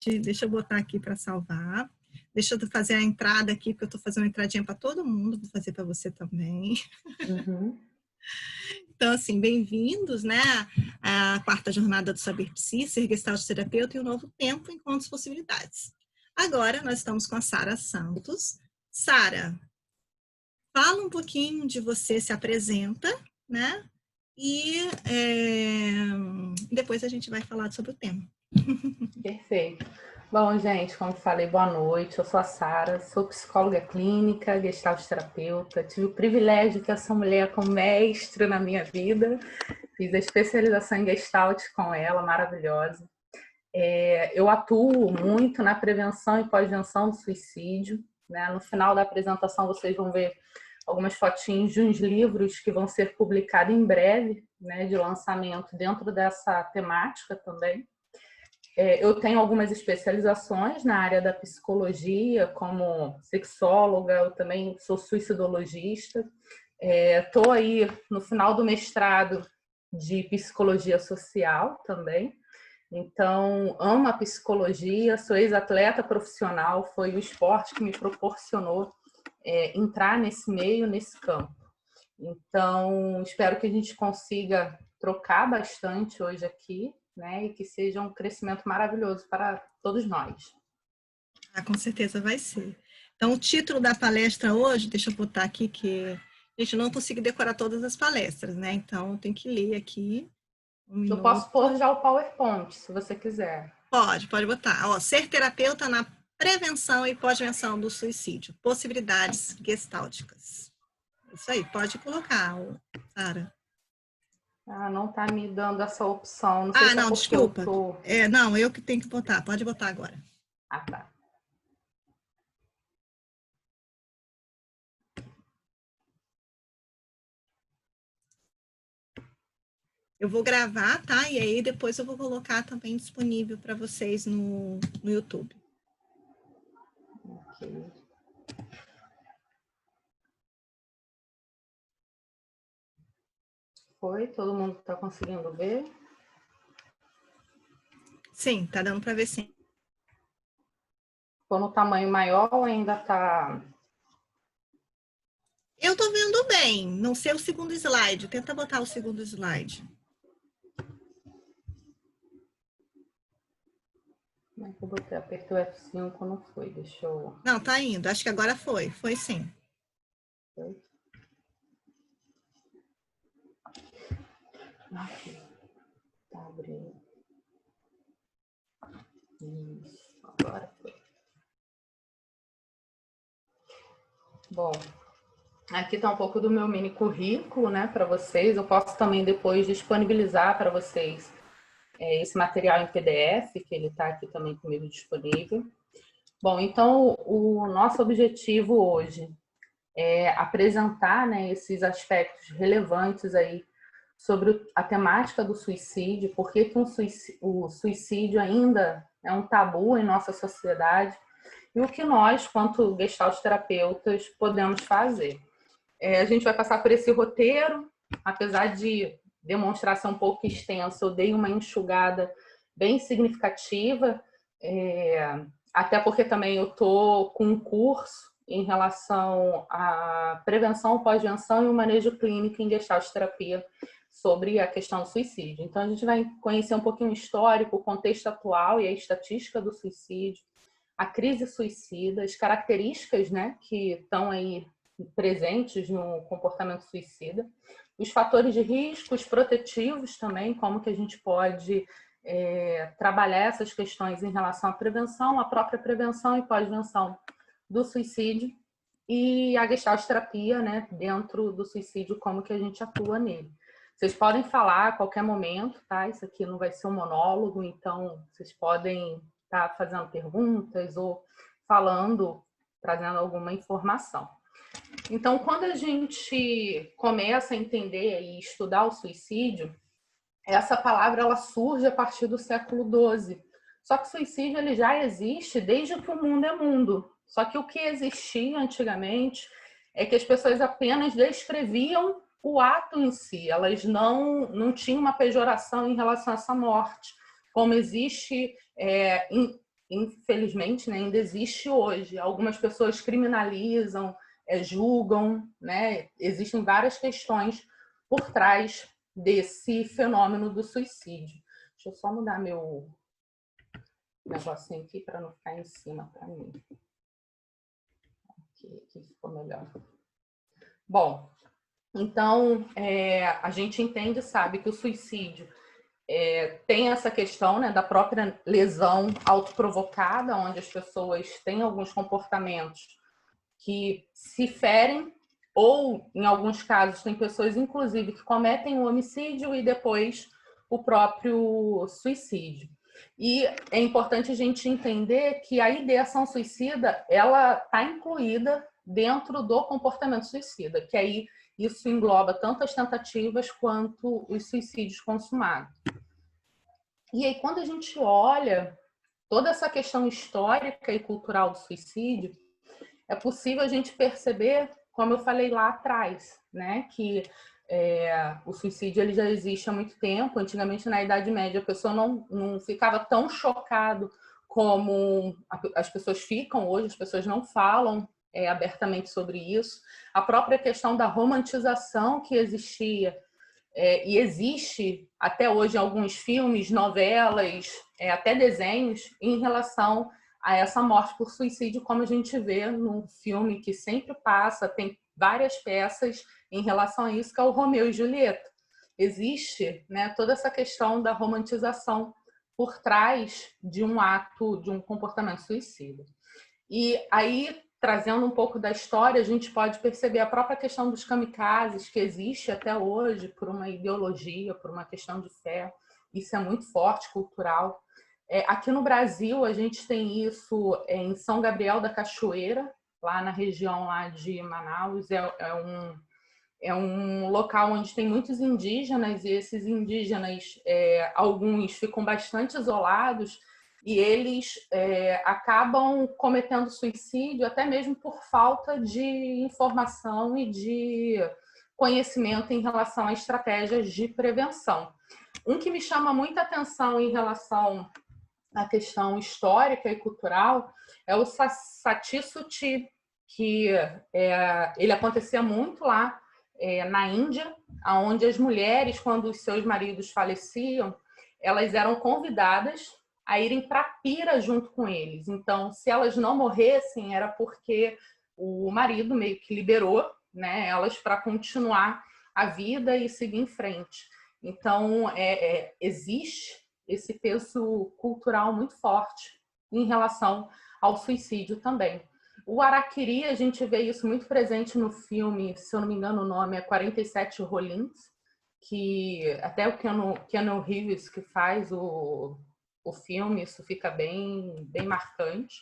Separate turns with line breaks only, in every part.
Deixa eu botar aqui para salvar. Deixa eu fazer a entrada aqui, porque eu estou fazendo uma entradinha para todo mundo, vou fazer para você também.
Uhum.
Então, assim, bem-vindos, né, à quarta jornada do Saber Psi, ser Gestalt terapeuta e um novo tempo, encontros, possibilidades. Agora, nós estamos com a Sara Santos. Sara, fala um pouquinho de você, se apresenta, né, e depois a gente vai falar sobre o tema.
Perfeito. Bom, gente, como falei, boa noite. Eu sou a Sara, sou psicóloga clínica, gestalt terapeuta. Tive o privilégio de ter essa mulher como mestre na minha vida. Fiz a especialização em gestalt com ela, maravilhosa. Eu atuo muito na prevenção e pós-venção do suicídio, né? No final da apresentação, vocês vão ver algumas fotinhos de uns livros que vão ser publicados em breve, né, de lançamento dentro dessa temática também. Eu tenho algumas especializações na área da psicologia, como sexóloga, eu também sou suicidologista. Estou aí no final do mestrado de psicologia social também. Então, amo a psicologia, sou ex-atleta profissional, foi o esporte que me proporcionou entrar nesse meio, nesse campo. Então, espero que a gente consiga trocar bastante hoje aqui, né? E que seja um crescimento maravilhoso para todos nós.
Ah, com certeza vai ser. Então, o título da palestra hoje, deixa eu botar aqui que a gente não consegue decorar todas as palestras, né? Então, tem que ler aqui.
Eu posso pôr já o PowerPoint, se você quiser.
Pode botar. Ó, ser terapeuta na prevenção e pós-venção do suicídio. Possibilidades gestálticas. Isso aí, pode colocar, Sara.
Ah, não está me dando essa opção. Não sei se é
não,
porque
desculpa.
eu tô...
Não, eu que tenho que botar. Pode botar agora.
Ah, tá.
Eu vou gravar, tá? E aí depois eu vou colocar também disponível para vocês no YouTube.
Ok. Foi? Todo mundo está conseguindo ver?
Sim, tá dando para ver sim.
Ficou no tamanho maior ou ainda está...
Eu tô vendo bem. Não sei o segundo slide. Tenta botar o segundo slide.
Como é que eu botei? Apertei o F5, não foi. Deixa eu...
Não, tá indo. Acho que agora foi. Foi sim.
Foi? Aqui. Tá abrindo. Isso. Agora foi. Bom, aqui está um pouco do meu mini currículo, né, para vocês. Eu posso também depois disponibilizar para vocês esse material em PDF, que ele está aqui também comigo disponível. Bom, então o nosso objetivo hoje é apresentar, né, esses aspectos relevantes aí sobre a temática do suicídio, por que o suicídio ainda é um tabu em nossa sociedade e o que nós, quanto gestalt terapeutas, podemos fazer. A gente vai passar por esse roteiro, apesar de demonstrar ser um pouco extenso, eu dei uma enxugada bem significativa, até porque também eu estou com um curso em relação à prevenção, pós-venção e o manejo clínico em gestalt terapia sobre a questão do suicídio. Então, a gente vai conhecer um pouquinho o histórico, o contexto atual e a estatística do suicídio, a crise suicida, as características, né, que estão aí presentes no comportamento suicida, os fatores de risco, os protetivos também, como que a gente pode trabalhar essas questões em relação à prevenção, a própria prevenção e pós-venção do suicídio e a gestalt terapia, né, dentro do suicídio, como que a gente atua nele. Vocês podem falar a qualquer momento, tá? Isso aqui não vai ser um monólogo, então vocês podem estar fazendo perguntas ou falando, trazendo alguma informação. Então, quando a gente começa a entender e estudar o suicídio, essa palavra ela surge a partir do século XII. Só que o suicídio ele já existe desde que o mundo é mundo. Só que o que existia antigamente é que as pessoas apenas descreviam o ato em si. Elas não tinham uma pejoração em relação a essa morte, como existe infelizmente, né, ainda existe hoje. Algumas pessoas criminalizam, julgam, né? Existem várias questões por trás desse fenômeno do suicídio. Deixa eu só mudar meu negocinho aqui para não ficar em cima para mim. Aqui ficou melhor. Bom, então a gente entende, sabe, que o suicídio tem essa questão, né, da própria lesão autoprovocada, onde as pessoas têm alguns comportamentos que se ferem, ou, em alguns casos, tem pessoas, inclusive, que cometem o homicídio e depois o próprio suicídio. E é importante a gente entender que a ideação suicida, ela está incluída dentro do comportamento suicida, que aí isso engloba tanto as tentativas quanto os suicídios consumados. E aí, quando a gente olha toda essa questão histórica e cultural do suicídio, é possível a gente perceber, como eu falei lá atrás, né, que o suicídio ele já existe há muito tempo. Antigamente, na Idade Média, a pessoa não ficava tão chocado como as pessoas ficam hoje, as pessoas não falam abertamente sobre isso. A própria questão da romantização que existia e existe até hoje em alguns filmes, novelas, até desenhos, em relação a essa morte por suicídio, como a gente vê num filme que sempre passa, tem várias peças em relação a isso, que é o Romeu e Julieta. Existe, né, toda essa questão da romantização por trás de um ato, de um comportamento suicida. E aí, trazendo um pouco da história, a gente pode perceber a própria questão dos kamikazes, que existe até hoje por uma ideologia, por uma questão de fé. Isso é muito forte, cultural. Aqui no Brasil, a gente tem isso em São Gabriel da Cachoeira, lá na região lá de Manaus. É um local onde tem muitos indígenas, e esses indígenas, alguns ficam bastante isolados, e eles acabam cometendo suicídio até mesmo por falta de informação e de conhecimento em relação a estratégias de prevenção. Um que me chama muita atenção em relação à questão histórica e cultural é o Sati Suti, que ele acontecia muito lá na Índia, onde as mulheres, quando os seus maridos faleciam, elas eram convidadas a irem para a pira junto com eles. Então, se elas não morressem, era porque o marido meio que liberou, né, elas para continuar a vida e seguir em frente. Então, existe esse peso cultural muito forte em relação ao suicídio também. O Harakiri, a gente vê isso muito presente no filme, se eu não me engano o nome é 47 Rolins, que até o Keanu Reeves que faz o filme, isso fica bem, bem marcante.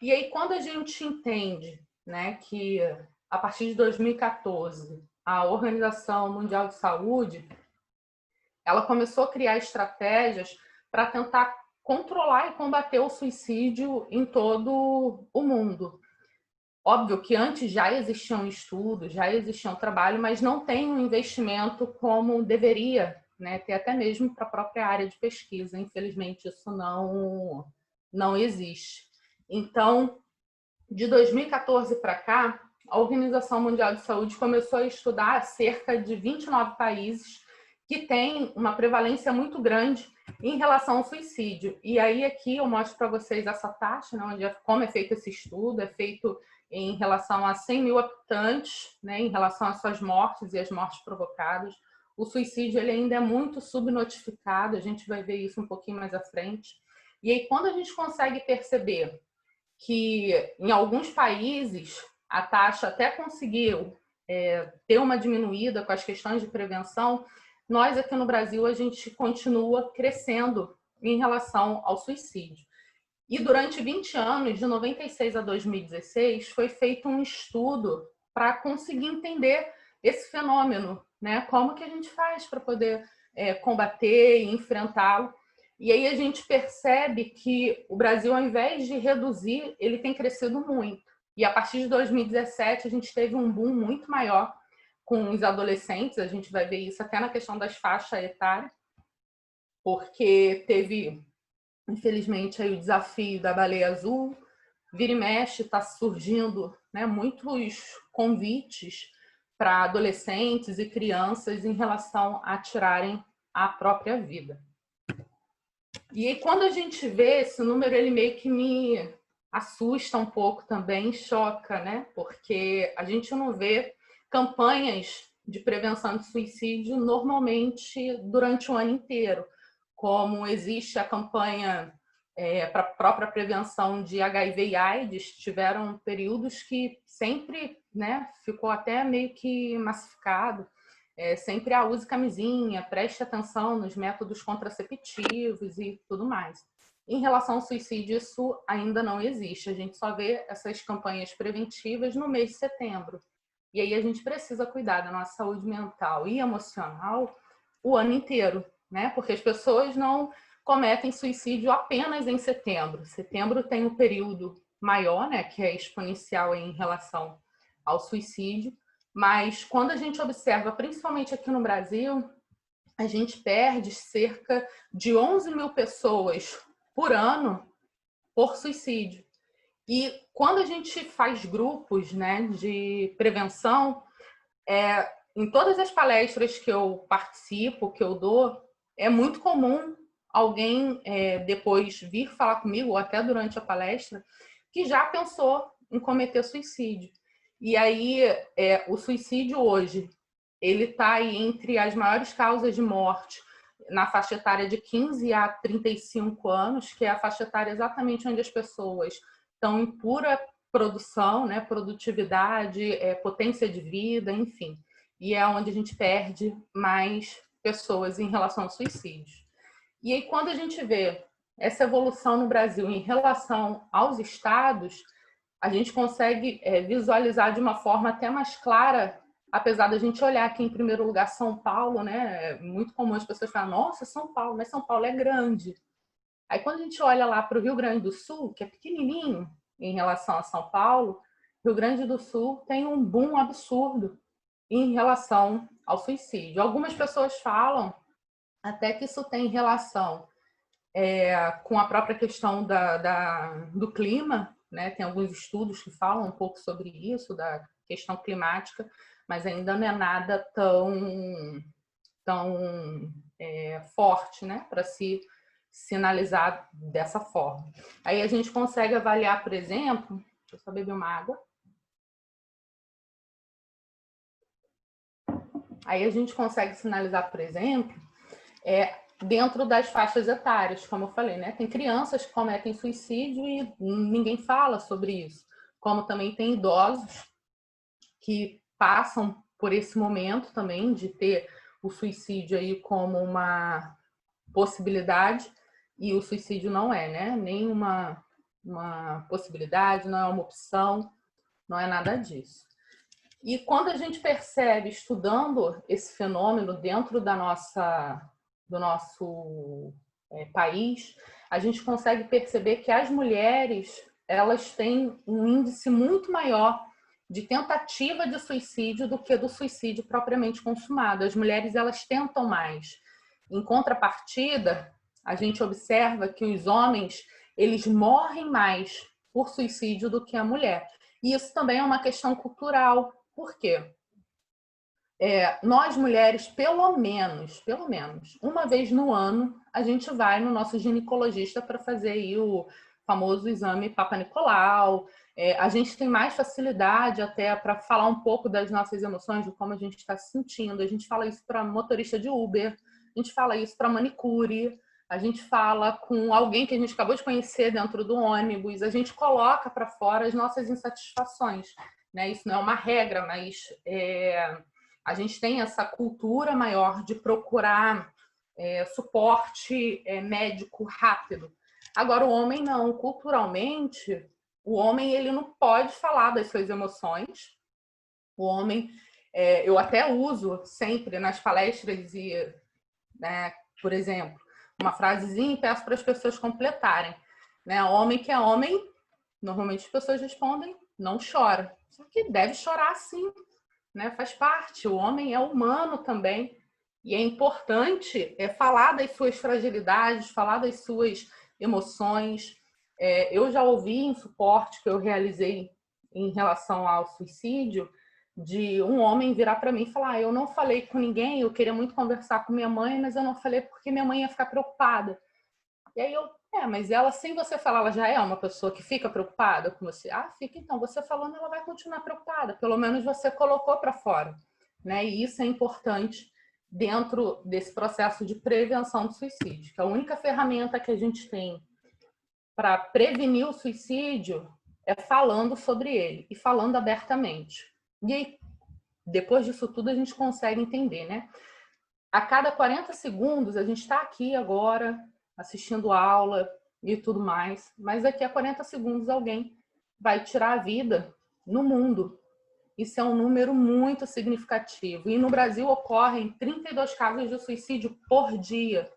E aí, quando a gente entende, né, que a partir de 2014, a Organização Mundial de Saúde, ela começou a criar estratégias para tentar controlar e combater o suicídio em todo o mundo. Óbvio que antes já existiam estudos, já existia um trabalho, mas não tem um investimento como deveria, né, ter até mesmo para a própria área de pesquisa. Infelizmente, isso não existe. Então, de 2014 para cá, a Organização Mundial de Saúde começou a estudar cerca de 29 países que têm uma prevalência muito grande em relação ao suicídio. E aí aqui eu mostro para vocês essa taxa, né, como é feito esse estudo, é feito em relação a 100 mil habitantes, né, em relação às suas mortes e as mortes provocadas. O suicídio ele ainda é muito subnotificado, a gente vai ver isso um pouquinho mais à frente. E aí, quando a gente consegue perceber que em alguns países a taxa até conseguiu ter uma diminuída com as questões de prevenção, nós aqui no Brasil a gente continua crescendo em relação ao suicídio. E durante 20 anos, de 96 a 2016, foi feito um estudo para conseguir entender esse fenômeno, né? Como que a gente faz para poder combater e enfrentá-lo. E aí a gente percebe que o Brasil, ao invés de reduzir, ele tem crescido muito. E a partir de 2017, a gente teve um boom muito maior com os adolescentes, a gente vai ver isso até na questão das faixas etárias, porque teve infelizmente, aí o desafio da baleia azul. Vira e mexe, está surgindo, né, muitos convites para adolescentes e crianças em relação a tirarem a própria vida. E aí, quando a gente vê esse número, ele meio que me assusta um pouco também, choca, né? Porque a gente não vê campanhas de prevenção de suicídio normalmente durante o ano inteiro, como existe a campanha para a própria prevenção de HIV e AIDS. Tiveram períodos que sempre, né, ficou até meio que massificado. Sempre use camisinha, preste atenção nos métodos contraceptivos e tudo mais. Em relação ao suicídio, isso ainda não existe. A gente só vê essas campanhas preventivas no mês de setembro. E aí a gente precisa cuidar da nossa saúde mental e emocional o ano inteiro, né? Porque as pessoas não cometem suicídio apenas em setembro. Setembro tem um período maior, né, que é exponencial em relação ao suicídio, mas quando a gente observa, principalmente aqui no Brasil, a gente perde cerca de 11 mil pessoas por ano por suicídio. E quando a gente faz grupos, né, de prevenção, em todas as palestras que eu participo, que eu dou, é muito comum alguém depois vir falar comigo, ou até durante a palestra, que já pensou em cometer suicídio. E aí, o suicídio hoje, ele está aí entre as maiores causas de morte na faixa etária de 15 a 35 anos, que é a faixa etária exatamente onde as pessoas estão em pura produção, né, produtividade, potência de vida, enfim. E é onde a gente perde mais pessoas em relação ao suicídio. E aí, quando a gente vê essa evolução no Brasil em relação aos estados, a gente consegue visualizar de uma forma até mais clara, apesar da gente olhar aqui em primeiro lugar São Paulo, né? É muito comum as pessoas falarem, nossa, São Paulo, mas São Paulo é grande. Aí quando a gente olha lá para o Rio Grande do Sul, que é pequenininho em relação a São Paulo, Rio Grande do Sul tem um boom absurdo em relação ao suicídio. Algumas pessoas falam até que isso tem relação com a própria questão do clima, né? Tem alguns estudos que falam um pouco sobre isso, da questão climática, mas ainda não é nada tão forte, né? Para se sinalizar dessa forma. Aí a gente consegue avaliar, por exemplo, deixa eu só beber uma água. Aí a gente consegue sinalizar, por exemplo, dentro das faixas etárias, como eu falei, né? Tem crianças que cometem suicídio e ninguém fala sobre isso. Como também tem idosos que passam por esse momento também de ter o suicídio aí como uma possibilidade, e o suicídio não é, né? Nem uma possibilidade, não é uma opção, não é nada disso. E quando a gente percebe, estudando esse fenômeno dentro do nosso país, a gente consegue perceber que as mulheres, elas têm um índice muito maior de tentativa de suicídio do que do suicídio propriamente consumado. As mulheres, elas tentam mais. Em contrapartida, a gente observa que os homens, eles morrem mais por suicídio do que a mulher. E isso também é uma questão cultural. Por quê? Nós mulheres, pelo menos, uma vez no ano, a gente vai no nosso ginecologista para fazer aí o famoso exame Papa Nicolau. A gente tem mais facilidade até para falar um pouco das nossas emoções, de como a gente está se sentindo. A gente fala isso para motorista de Uber, a gente fala isso para manicure, a gente fala com alguém que a gente acabou de conhecer dentro do ônibus, a gente coloca para fora as nossas insatisfações. Né? Isso não é uma regra, mas a gente tem essa cultura maior de procurar suporte médico rápido. Agora, o homem não. Culturalmente, o homem ele não pode falar das suas emoções. O homem, eu até uso sempre nas palestras, né, por exemplo, uma frasezinha e peço para as pessoas completarem. Né? Homem que é homem, normalmente as pessoas respondem, não chora. Só que deve chorar sim, né? Faz parte, o homem é humano também. E é importante falar das suas fragilidades, falar das suas emoções. Eu já ouvi em suporte que eu realizei em relação ao suicídio, de um homem virar para mim e falar: eu não falei com ninguém, eu queria muito conversar com minha mãe, mas eu não falei porque minha mãe ia ficar preocupada. E aí mas ela, sem você falar, ela já é uma pessoa que fica preocupada com você? Ah, fica então. Você falando, ela vai continuar preocupada. Pelo menos você colocou para fora, né? E isso é importante dentro desse processo de prevenção do suicídio, que a única ferramenta que a gente tem para prevenir o suicídio é falando sobre ele e falando abertamente. E aí, depois disso tudo, a gente consegue entender, né? A cada 40 segundos, a gente está aqui agora, assistindo aula e tudo mais, mas daqui a 40 segundos alguém vai tirar a vida no mundo. Isso é um número muito significativo. E no Brasil ocorrem 32 casos de suicídio por dia.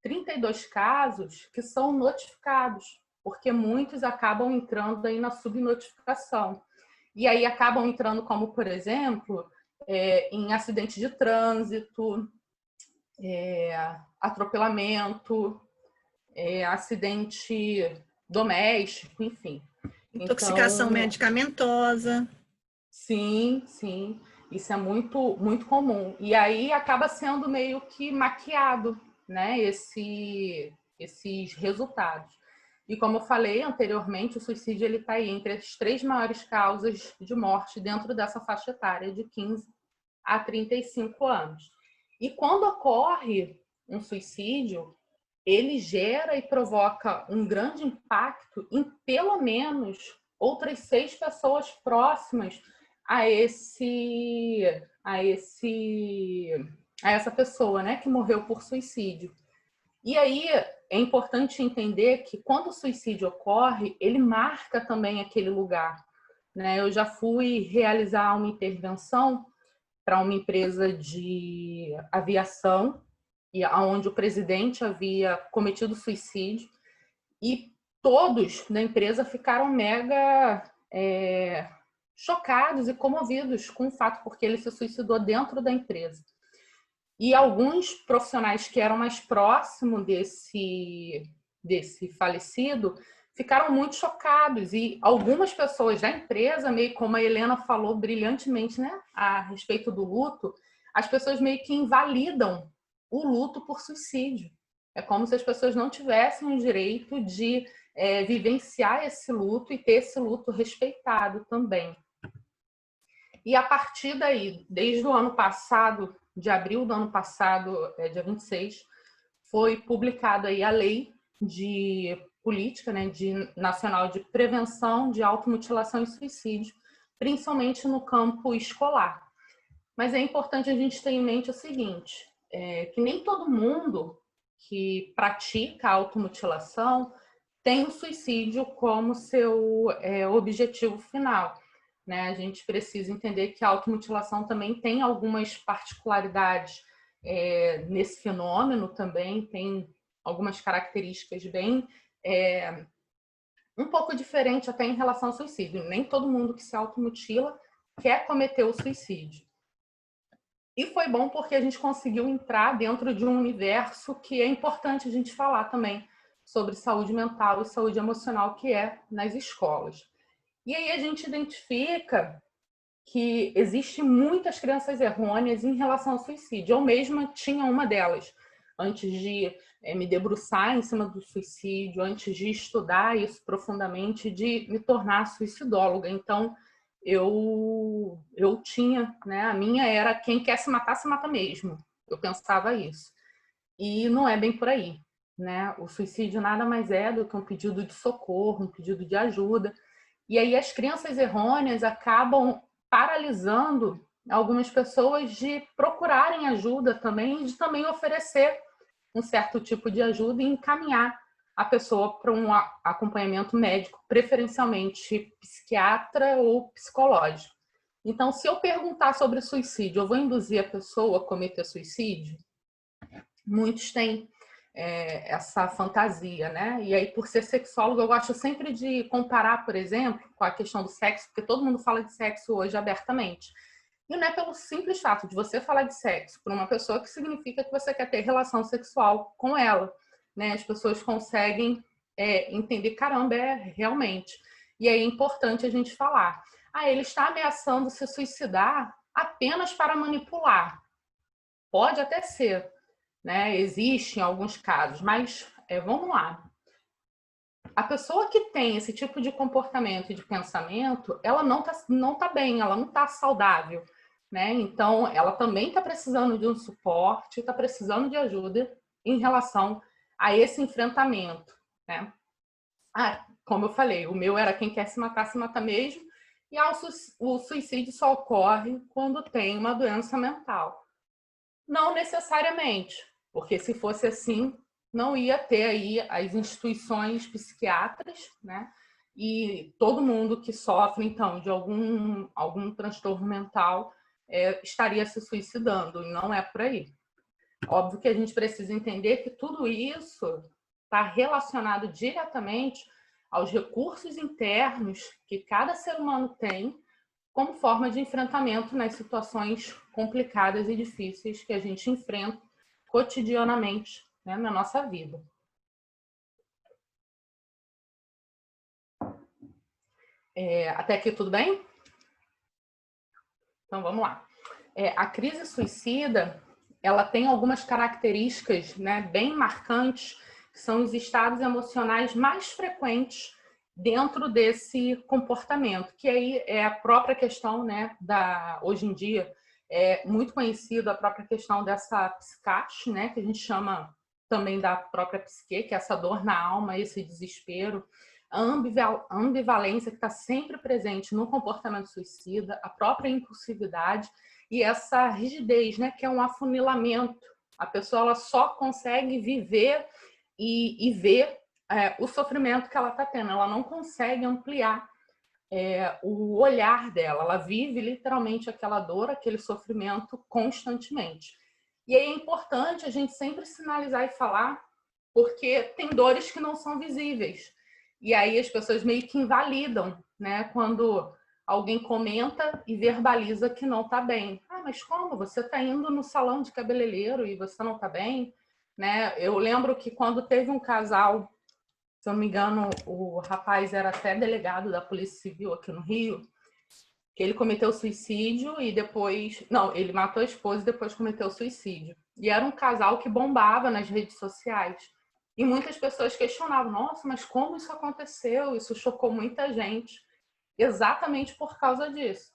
32 casos que são notificados, porque muitos acabam entrando aí na subnotificação. E aí acabam entrando como, por exemplo, em acidente de trânsito, atropelamento, acidente doméstico, enfim.
Intoxicação
Então,
medicamentosa.
sim, sim. Isso é muito, muito comum. E aí acaba sendo meio que maquiado, né, esses resultados. E como eu falei anteriormente, o suicídio ele está aí entre as 3 maiores causas de morte dentro dessa faixa etária de 15 a 35 anos. E quando ocorre um suicídio, ele gera e provoca um grande impacto em pelo menos outras 6 pessoas próximas a essa pessoa, né, que morreu por suicídio. E aí é importante entender que quando o suicídio ocorre, ele marca também aquele lugar, né? Eu já fui realizar uma intervenção para uma empresa de aviação, e onde o presidente havia cometido suicídio, e todos da empresa ficaram mega chocados e comovidos com o fato, porque ele se suicidou dentro da empresa. E alguns profissionais que eram mais próximos desse falecido ficaram muito chocados. E algumas pessoas da empresa, meio como a Helena falou brilhantemente, né, a respeito do luto, as pessoas meio que invalidam o luto por suicídio. É como se as pessoas não tivessem o direito de vivenciar esse luto e ter esse luto respeitado também. E a partir daí, desde o ano passado, de abril do ano passado, dia 26, foi publicada aí a lei de política, né, nacional de prevenção de automutilação e suicídio, principalmente no campo escolar. Mas é importante a gente ter em mente o seguinte, que nem todo mundo que pratica a automutilação tem o suicídio como seu objetivo final. Né? A gente precisa entender que a automutilação também tem algumas particularidades nesse fenômeno também, tem algumas características bem um pouco diferente até em relação ao suicídio. Nem todo mundo que se automutila quer cometer o suicídio. E foi bom porque a gente conseguiu entrar dentro de um universo que é importante a gente falar também sobre saúde mental e saúde emocional, que é nas escolas. E aí a gente identifica que existe muitas crenças errôneas em relação ao suicídio. Eu mesma tinha uma delas antes de me debruçar em cima do suicídio, antes de estudar isso profundamente, de me tornar suicidóloga. Então, eu tinha, né? A minha era quem quer se mata mesmo. Eu pensava isso. E não é bem por aí, né? O suicídio nada mais é do que um pedido de socorro, um pedido de ajuda. E aí as crenças errôneas acabam paralisando algumas pessoas de procurarem ajuda também e de também oferecer um certo tipo de ajuda e encaminhar a pessoa para um acompanhamento médico, preferencialmente psiquiatra ou psicológico. Então, se eu perguntar sobre suicídio, eu vou induzir a pessoa a cometer suicídio? Muitos têm essa fantasia, né? E aí, por ser sexóloga, eu gosto sempre de comparar, por exemplo, com a questão do sexo, porque todo mundo fala de sexo hoje abertamente. E não é pelo simples fato de você falar de sexo para uma pessoa que significa que você quer ter relação sexual com ela, né? As pessoas conseguem entender, caramba, realmente. E aí é importante a gente falar. Ele está ameaçando se suicidar apenas para manipular. Pode até ser, né? Existe em alguns casos, mas vamos lá. A pessoa que tem esse tipo de comportamento e de pensamento, ela não tá bem, ela não está saudável, né? Então, ela também está precisando de um suporte, está precisando de ajuda em relação a esse enfrentamento, né? Como eu falei, o meu era quem quer se mata mesmo, e o suicídio só ocorre quando tem uma doença mental. Não necessariamente, porque se fosse assim, não ia ter aí as instituições psiquiátricas, né? E todo mundo que sofre, então, de algum transtorno mental estaria se suicidando, e não é por aí. Óbvio que a gente precisa entender que tudo isso está relacionado diretamente aos recursos internos que cada ser humano tem como forma de enfrentamento nas situações complicadas e difíceis que a gente enfrenta cotidianamente, né, na nossa vida. Até aqui tudo bem? Então vamos lá. A crise suicida, ela tem algumas características, né, bem marcantes, que são os estados emocionais mais frequentes dentro desse comportamento, que aí é a própria questão, né, hoje em dia é muito conhecido a própria questão dessa psicache, né, que a gente chama também da própria psique, que é essa dor na alma, esse desespero, a ambivalência que está sempre presente no comportamento suicida, a própria impulsividade e essa rigidez, né, que é um afunilamento. A pessoa ela só consegue viver e ver o sofrimento que ela está tendo. Ela não consegue ampliar o olhar dela. Ela vive literalmente aquela dor, aquele sofrimento constantemente. E aí é importante a gente sempre sinalizar e falar, porque tem dores que não são visíveis. E aí as pessoas meio que invalidam, né? Quando alguém comenta e verbaliza que não está bem. Mas como? Você está indo no salão de cabeleireiro e você não está bem? Né? Eu lembro que quando teve um casal, se eu não me engano, o rapaz era até delegado da Polícia Civil aqui no Rio, que ele cometeu suicídio e depois... Não, ele matou a esposa e depois cometeu suicídio. E era um casal que bombava nas redes sociais. E muitas pessoas questionavam, nossa, mas como isso aconteceu? Isso chocou muita gente. Exatamente por causa disso.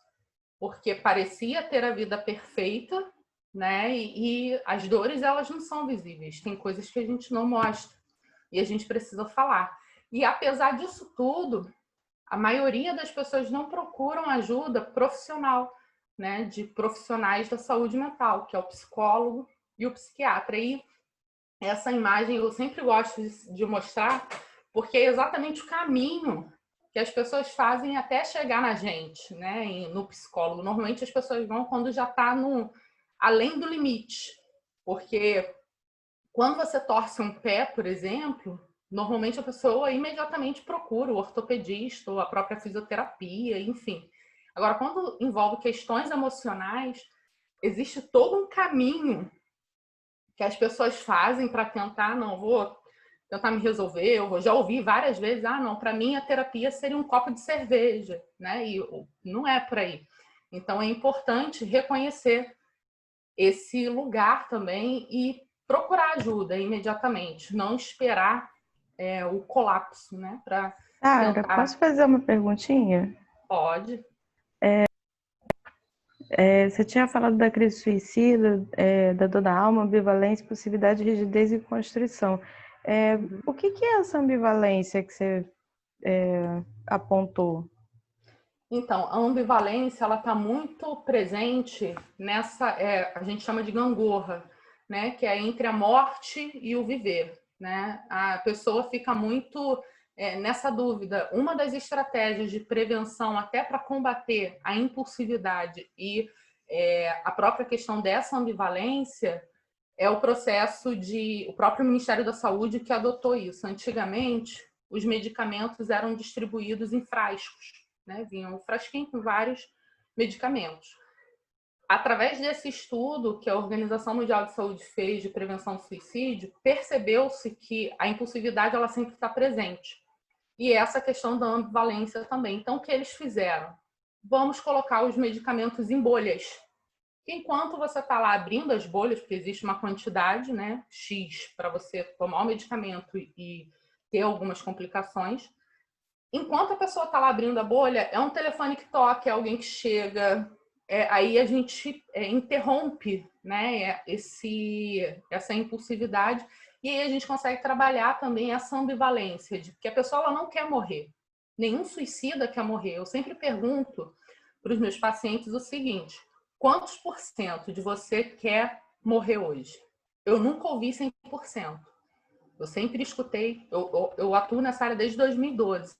Porque parecia ter a vida perfeita, né? E as dores, elas não são visíveis. Tem coisas que a gente não mostra. E a gente precisa falar. E apesar disso tudo, a maioria das pessoas não procuram ajuda profissional, né? De profissionais da saúde mental, que é o psicólogo e o psiquiatra. E essa imagem eu sempre gosto de mostrar, porque é exatamente o caminho que as pessoas fazem até chegar na gente, né? No psicólogo. Normalmente as pessoas vão quando já está além do limite. Porque quando você torce um pé, por exemplo, normalmente a pessoa imediatamente procura o ortopedista ou a própria fisioterapia, enfim. Agora, quando envolve questões emocionais, existe todo um caminho que as pessoas fazem para tentar, não, vou tentar me resolver, eu já ouvi várias vezes, não, para mim a terapia seria um copo de cerveja, né? E não é por aí. Então é importante reconhecer esse lugar também e procurar ajuda imediatamente, não esperar o colapso, né? Para
Sara,
tentar.
posso fazer uma perguntinha?
Pode.
Você tinha falado da crise suicida, da dor da alma, ambivalência, impulsividade, rigidez e constrição. O que é essa ambivalência que você apontou?
Então, a ambivalência ela está muito presente nessa, a gente chama de gangorra, né? Que é entre a morte e o viver, né? A pessoa fica muito nessa dúvida. Uma das estratégias de prevenção até para combater a impulsividade e a própria questão dessa ambivalência é o processo o próprio Ministério da Saúde que adotou isso. Antigamente, os medicamentos eram distribuídos em frascos, né? Vinha um frasquinho com vários medicamentos. através desse estudo que a Organização Mundial de Saúde fez de prevenção do suicídio, percebeu-se que a impulsividade ela sempre está presente. E essa questão da ambivalência também. Então, o que eles fizeram? Vamos colocar os medicamentos em bolhas. Enquanto você está lá abrindo as bolhas, porque existe uma quantidade, né, X, para você tomar o medicamento e ter algumas complicações, enquanto a pessoa está lá abrindo a bolha, é um telefone que toca, é alguém que chega, aí a gente interrompe, né, essa impulsividade, e aí a gente consegue trabalhar também essa ambivalência, de que a pessoa ela não quer morrer. Nenhum suicida quer morrer. Eu sempre pergunto para os meus pacientes o seguinte: quantos por cento de você quer morrer hoje? Eu nunca ouvi 100%. Eu sempre escutei, eu atuo nessa área desde 2012.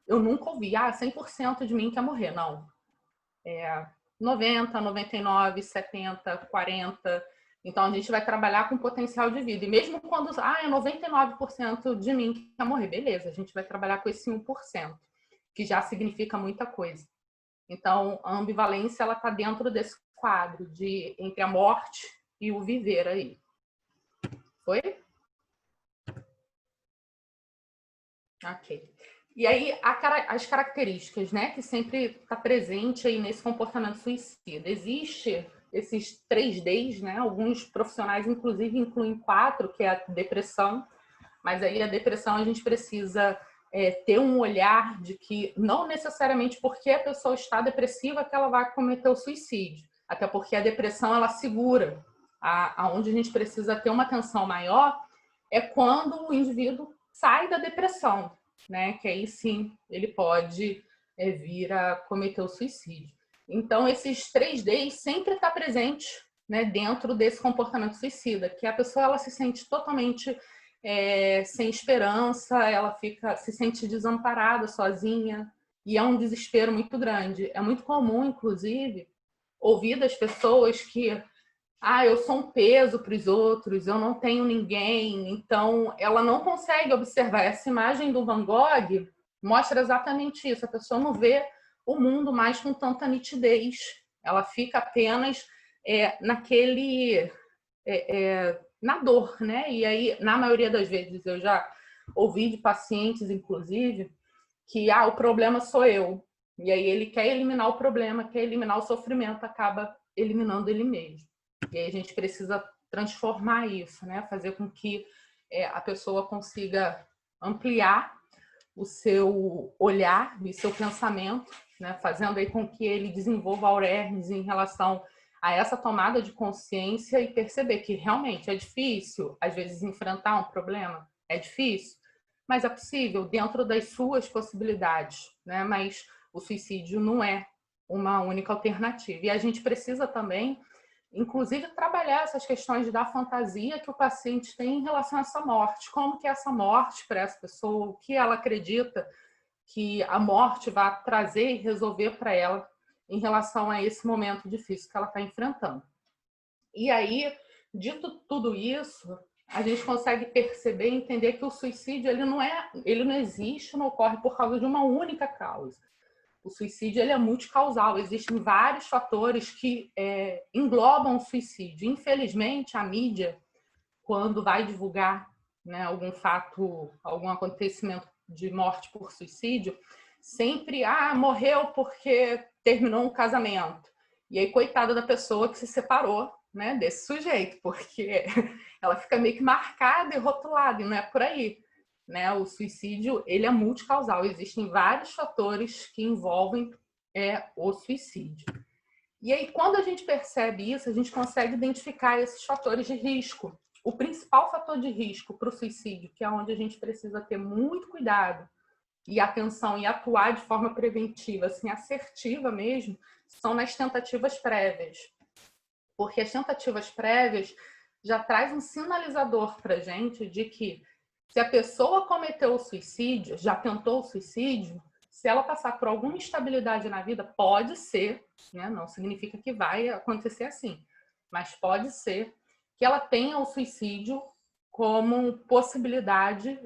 Eu nunca ouvi, 100% de mim quer morrer. Não. 90, 99, 70, 40. Então, a gente vai trabalhar com potencial de vida. E mesmo quando, 99% de mim que quer morrer, beleza, a gente vai trabalhar com esse 1%, que já significa muita coisa. Então, a ambivalência, ela está dentro desse quadro de entre a morte e o viver aí. Foi? Ok. E aí, as características, né, que sempre está presente aí nesse comportamento suicida. Existe esses 3Ds, né? Alguns profissionais, inclusive, incluem 4, que é a depressão. Mas aí a depressão a gente precisa ter um olhar de que não necessariamente porque a pessoa está depressiva que ela vai cometer o suicídio. Até porque a depressão, ela segura. Aonde a gente precisa ter uma atenção maior é quando o indivíduo sai da depressão, né? Que aí sim ele pode vir a cometer o suicídio. Então, esses 3Ds sempre está presente, né, dentro desse comportamento suicida, que a pessoa ela se sente totalmente sem esperança, ela se sente desamparada, sozinha, e é um desespero muito grande. É muito comum, inclusive, ouvir das pessoas que eu sou um peso para os outros, eu não tenho ninguém. Então, ela não consegue observar. Essa imagem do Van Gogh mostra exatamente isso. A pessoa não vê o mundo mais com tanta nitidez. Ela fica apenas na dor, né? E aí, na maioria das vezes, eu já ouvi de pacientes, inclusive, que o problema sou eu. E aí ele quer eliminar o problema, quer eliminar o sofrimento, acaba eliminando ele mesmo. E aí a gente precisa transformar isso, né? Fazer com que a pessoa consiga ampliar o seu olhar e seu pensamento, né? Fazendo aí com que ele desenvolva awareness em relação a essa tomada de consciência e perceber que realmente é difícil, às vezes, enfrentar um problema. É difícil, mas é possível dentro das suas possibilidades, né? Mas o suicídio não é uma única alternativa. E a gente precisa também, inclusive, trabalhar essas questões da fantasia que o paciente tem em relação a essa morte. Como que é essa morte para essa pessoa? O que ela acredita que a morte vai trazer e resolver para ela em relação a esse momento difícil que ela está enfrentando. E aí, dito tudo isso, a gente consegue perceber e entender que o suicídio ele não existe, não ocorre por causa de uma única causa. O suicídio ele é multicausal, existem vários fatores que englobam o suicídio. Infelizmente, a mídia, quando vai divulgar, né, algum fato, algum acontecimento de morte por suicídio, sempre, morreu porque terminou um casamento. E aí, coitada da pessoa que se separou, né, desse sujeito, porque ela fica meio que marcada e rotulada, e não é por aí. Né? O suicídio ele é multicausal, existem vários fatores que envolvem o suicídio. E aí, quando a gente percebe isso, a gente consegue identificar esses fatores de risco. O principal fator de risco para o suicídio, que é onde a gente precisa ter muito cuidado e atenção e atuar de forma preventiva, assim, assertiva mesmo, são nas tentativas prévias. Porque as tentativas prévias já traz um sinalizador para a gente de que se a pessoa cometeu o suicídio, já tentou o suicídio, se ela passar por alguma instabilidade na vida, pode ser, né? Não significa que vai acontecer assim, mas pode ser que ela tenha o suicídio como possibilidade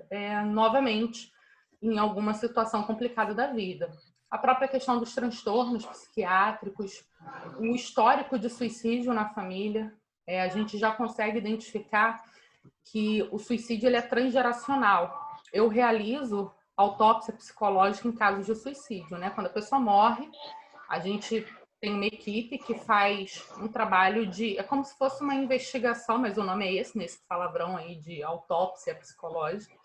novamente, em alguma situação complicada da vida. A própria questão dos transtornos psiquiátricos, o histórico de suicídio na família, a gente já consegue identificar que o suicídio ele é transgeracional. Eu realizo autópsia psicológica em casos de suicídio, né? Quando a pessoa morre, a gente tem uma equipe que faz um trabalho de... É como se fosse uma investigação, mas o nome é esse, nesse palavrão aí de autópsia psicológica,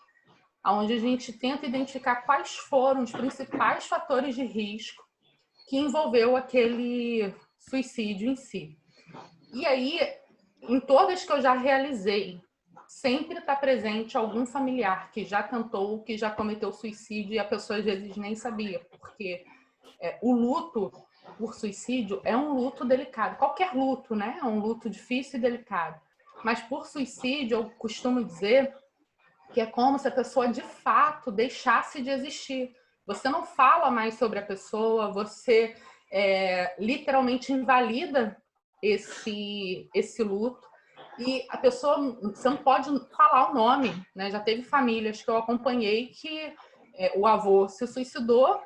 onde a gente tenta identificar quais foram os principais fatores de risco que envolveu aquele suicídio em si. E aí, em todas que eu já realizei, sempre está presente algum familiar que já tentou, que já cometeu suicídio e a pessoa às vezes nem sabia, porque o luto por suicídio é um luto delicado. Qualquer luto, né? É um luto difícil e delicado. Mas por suicídio, eu costumo dizer que é como se a pessoa de fato deixasse de existir. Você não fala mais sobre a pessoa, você literalmente invalida esse luto. E a pessoa, você não pode falar o nome, né? Já teve famílias que eu acompanhei que o avô se suicidou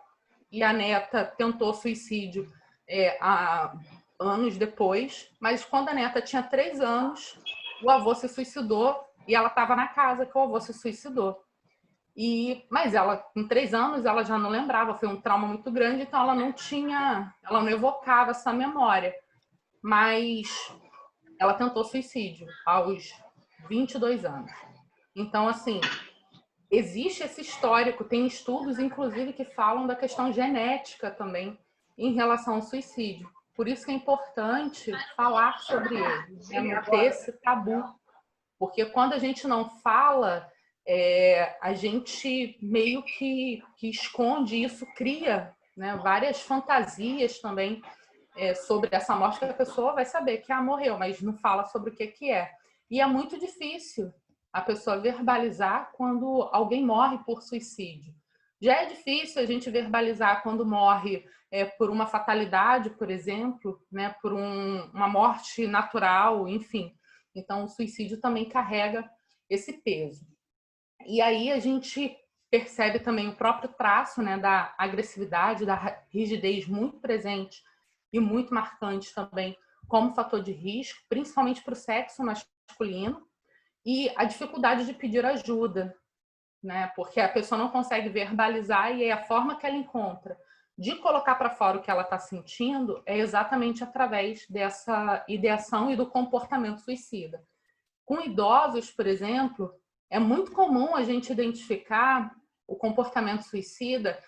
e a neta tentou suicídio há anos depois, mas quando a neta tinha 3 anos, o avô se suicidou e ela estava na casa que o avô se suicidou. Mas ela, com 3 anos, ela já não lembrava, foi um trauma muito grande, então ela não evocava essa memória. Mas ela tentou suicídio aos 22 anos. Então, assim, existe esse histórico, tem estudos, inclusive, que falam da questão genética também em relação ao suicídio. Por isso que é importante falar sobre ele, né? Não ter esse tabu. Porque quando a gente não fala, a gente meio que esconde isso, cria, né, várias fantasias também sobre essa morte, que a pessoa vai saber que morreu, mas não fala sobre o que é. E é muito difícil a pessoa verbalizar quando alguém morre por suicídio. Já é difícil a gente verbalizar quando morre por uma fatalidade, por exemplo, né, por uma morte natural, enfim. Então, o suicídio também carrega esse peso. E aí a gente percebe também o próprio traço, né, da agressividade, da rigidez muito presente e muito marcante também como fator de risco, principalmente para o sexo masculino, e a dificuldade de pedir ajuda, né, porque a pessoa não consegue verbalizar e a forma que ela encontra de colocar para fora o que ela está sentindo é exatamente através dessa ideação e do comportamento suicida. Com idosos, por exemplo, é muito comum a gente identificar o comportamento suicida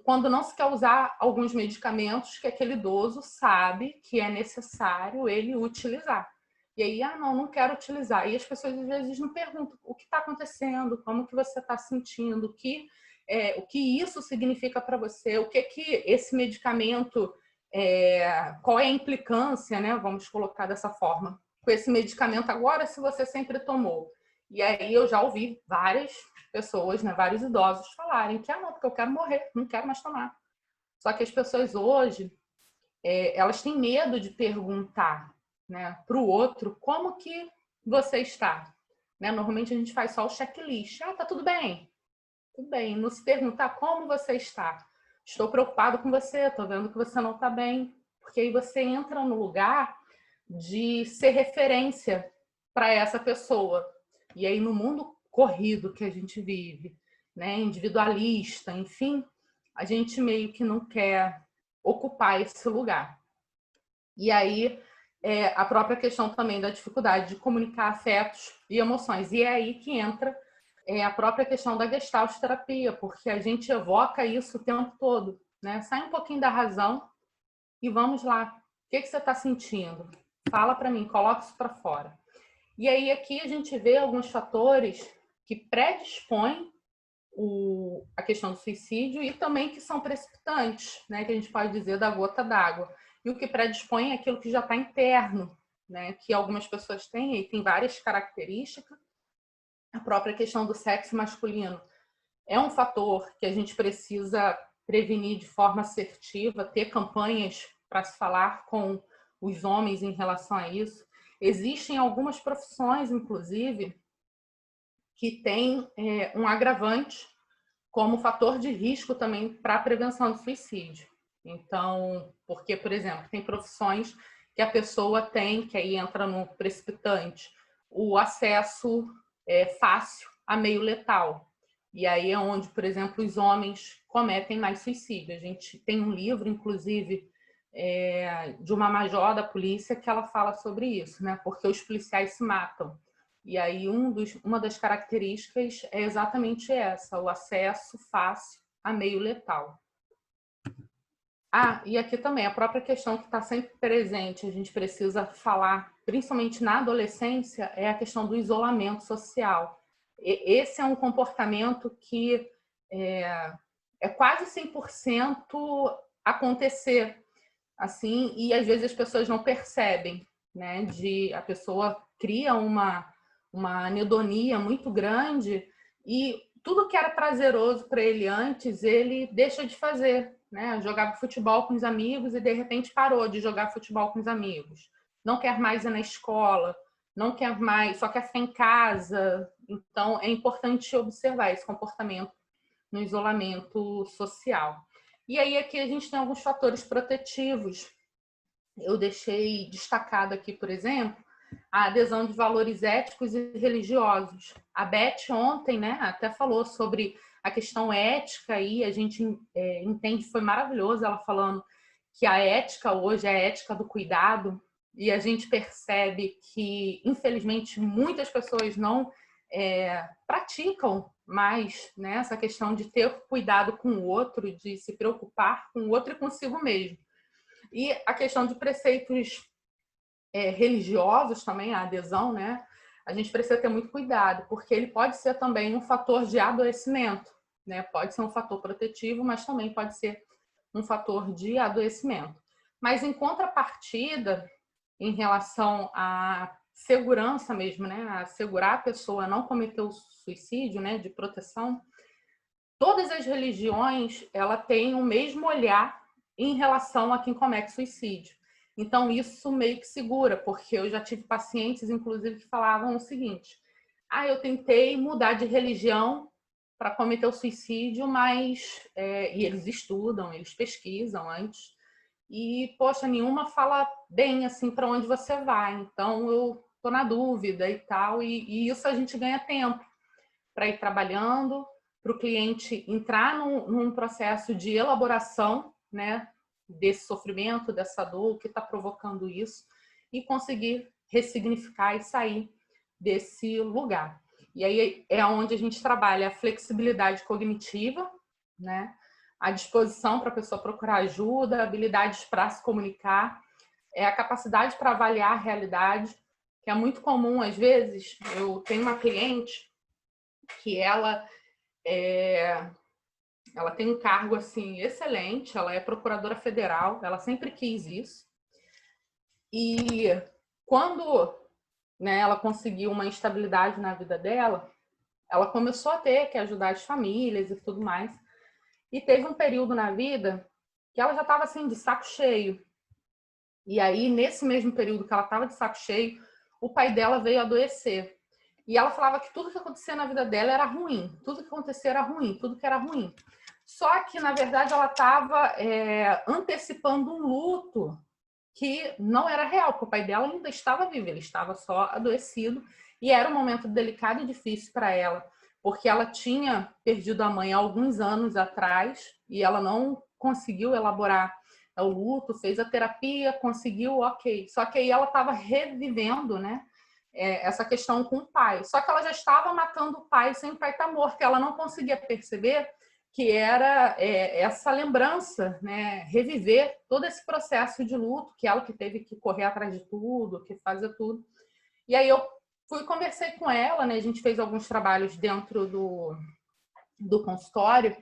quando não se quer usar alguns medicamentos que aquele idoso sabe que é necessário ele utilizar. E aí, não quero utilizar. E as pessoas às vezes não perguntam o que está acontecendo, como que você está sentindo, o que isso significa para você, o que esse medicamento, qual é a implicância, né? Vamos colocar dessa forma, com esse medicamento agora, se você sempre tomou. E aí eu já ouvi várias pessoas, né, vários idosos falarem que não, porque eu quero morrer, não quero mais tomar. Só que as pessoas hoje, elas têm medo de perguntar, né, para o outro como que você está. Né? Normalmente a gente faz só o checklist. Tá tudo bem? Tudo bem. Não se perguntar como você está. Estou preocupado com você, estou vendo que você não está bem. Porque aí você entra no lugar de ser referência para essa pessoa. E aí no mundo corrido que a gente vive, né, individualista, enfim, a gente meio que não quer ocupar esse lugar. E aí a própria questão também da dificuldade de comunicar afetos e emoções. E é aí que entra a própria questão da Gestalt terapia, porque a gente evoca isso o tempo todo, né? Sai um pouquinho da razão e vamos lá. O que você está sentindo? Fala para mim, coloca isso para fora. E aí aqui a gente vê alguns fatores que predispõem a questão do suicídio e também que são precipitantes, né? Que a gente pode dizer da gota d'água. E o que predispõe é aquilo que já está interno, né? Que algumas pessoas têm, e tem várias características. A própria questão do sexo masculino é um fator que a gente precisa prevenir de forma assertiva, ter campanhas para se falar com os homens em relação a isso. Existem algumas profissões, inclusive, que têm um agravante como fator de risco também para a prevenção do suicídio. Então, porque, por exemplo, tem profissões que a pessoa tem, que aí entra no precipitante, o acesso fácil a meio letal. E aí é onde, por exemplo, os homens cometem mais suicídio. A gente tem um livro, inclusive, de uma major da polícia que ela fala sobre isso, né? Porque os policiais se matam. E aí uma das características é exatamente essa, o acesso fácil a meio letal. E aqui também, a própria questão que está sempre presente, a gente precisa falar, principalmente na adolescência, é a questão do isolamento social. Esse é um comportamento que é quase 100% acontecer, assim, e às vezes as pessoas não percebem, né? A pessoa cria uma anedonia muito grande e tudo que era prazeroso para ele antes, ele deixa de fazer, né? Jogava futebol com os amigos e de repente parou de jogar futebol com os amigos. Não quer mais ir na escola, não quer mais, só quer ficar em casa. Então, é importante observar esse comportamento no isolamento social. E aí aqui a gente tem alguns fatores protetivos. Eu deixei destacado aqui, por exemplo, a adesão de valores éticos e religiosos. A Beth ontem, né, até falou sobre a questão ética e a gente entende, foi maravilhoso ela falando que a ética hoje é a ética do cuidado e a gente percebe que, infelizmente, muitas pessoas não praticam mais, né, essa questão de ter cuidado com o outro, de se preocupar com o outro e consigo mesmo. E a questão de preceitos religiosos também, a adesão, né? A gente precisa ter muito cuidado, porque ele pode ser também um fator de adoecimento, né? Pode ser um fator protetivo, mas também pode ser um fator de adoecimento. Mas em contrapartida, em relação à segurança mesmo, né? A assegurar a pessoa a não cometer o suicídio, né? De proteção, todas as religiões, ela tem o mesmo olhar em relação a quem comete suicídio. Então, isso meio que segura, porque eu já tive pacientes, inclusive, que falavam o seguinte: eu tentei mudar de religião para cometer o suicídio, mas... e eles estudam, eles pesquisam antes, e, poxa, nenhuma fala bem, assim, para onde você vai. Então, eu estou na dúvida e tal, e isso a gente ganha tempo para ir trabalhando, para o cliente entrar num processo de elaboração, né, desse sofrimento, dessa dor, o que está provocando isso, e conseguir ressignificar e sair desse lugar. E aí é onde a gente trabalha a flexibilidade cognitiva, né, a disposição para a pessoa procurar ajuda, habilidades para se comunicar, a capacidade para avaliar a realidade, que é muito comum, às vezes. Eu tenho uma cliente que ela tem um cargo assim excelente, ela é procuradora federal, ela sempre quis isso. E quando, né, ela conseguiu uma estabilidade na vida dela, ela começou a ter que ajudar as famílias e tudo mais. E teve um período na vida que ela já estava assim de saco cheio. E aí, nesse mesmo período que ela estava de saco cheio, o pai dela veio adoecer. E ela falava que tudo que acontecia na vida dela era ruim, tudo que acontecia era ruim, tudo que era ruim. Só que, na verdade, ela estava antecipando um luto que não era real, porque o pai dela ainda estava vivo, ele estava só adoecido, e era um momento delicado e difícil para ela, porque ela tinha perdido a mãe há alguns anos atrás, e ela não conseguiu elaborar o luto, fez a terapia, conseguiu, ok. Só que aí ela estava revivendo, né, essa questão com o pai. Só que ela já estava matando o pai sem o pai estar morto, ela não conseguia perceber que era essa lembrança, né, reviver todo esse processo de luto, que ela que teve que correr atrás de tudo, que fazer tudo. E aí eu conversei com ela, né, a gente fez alguns trabalhos dentro do consultório,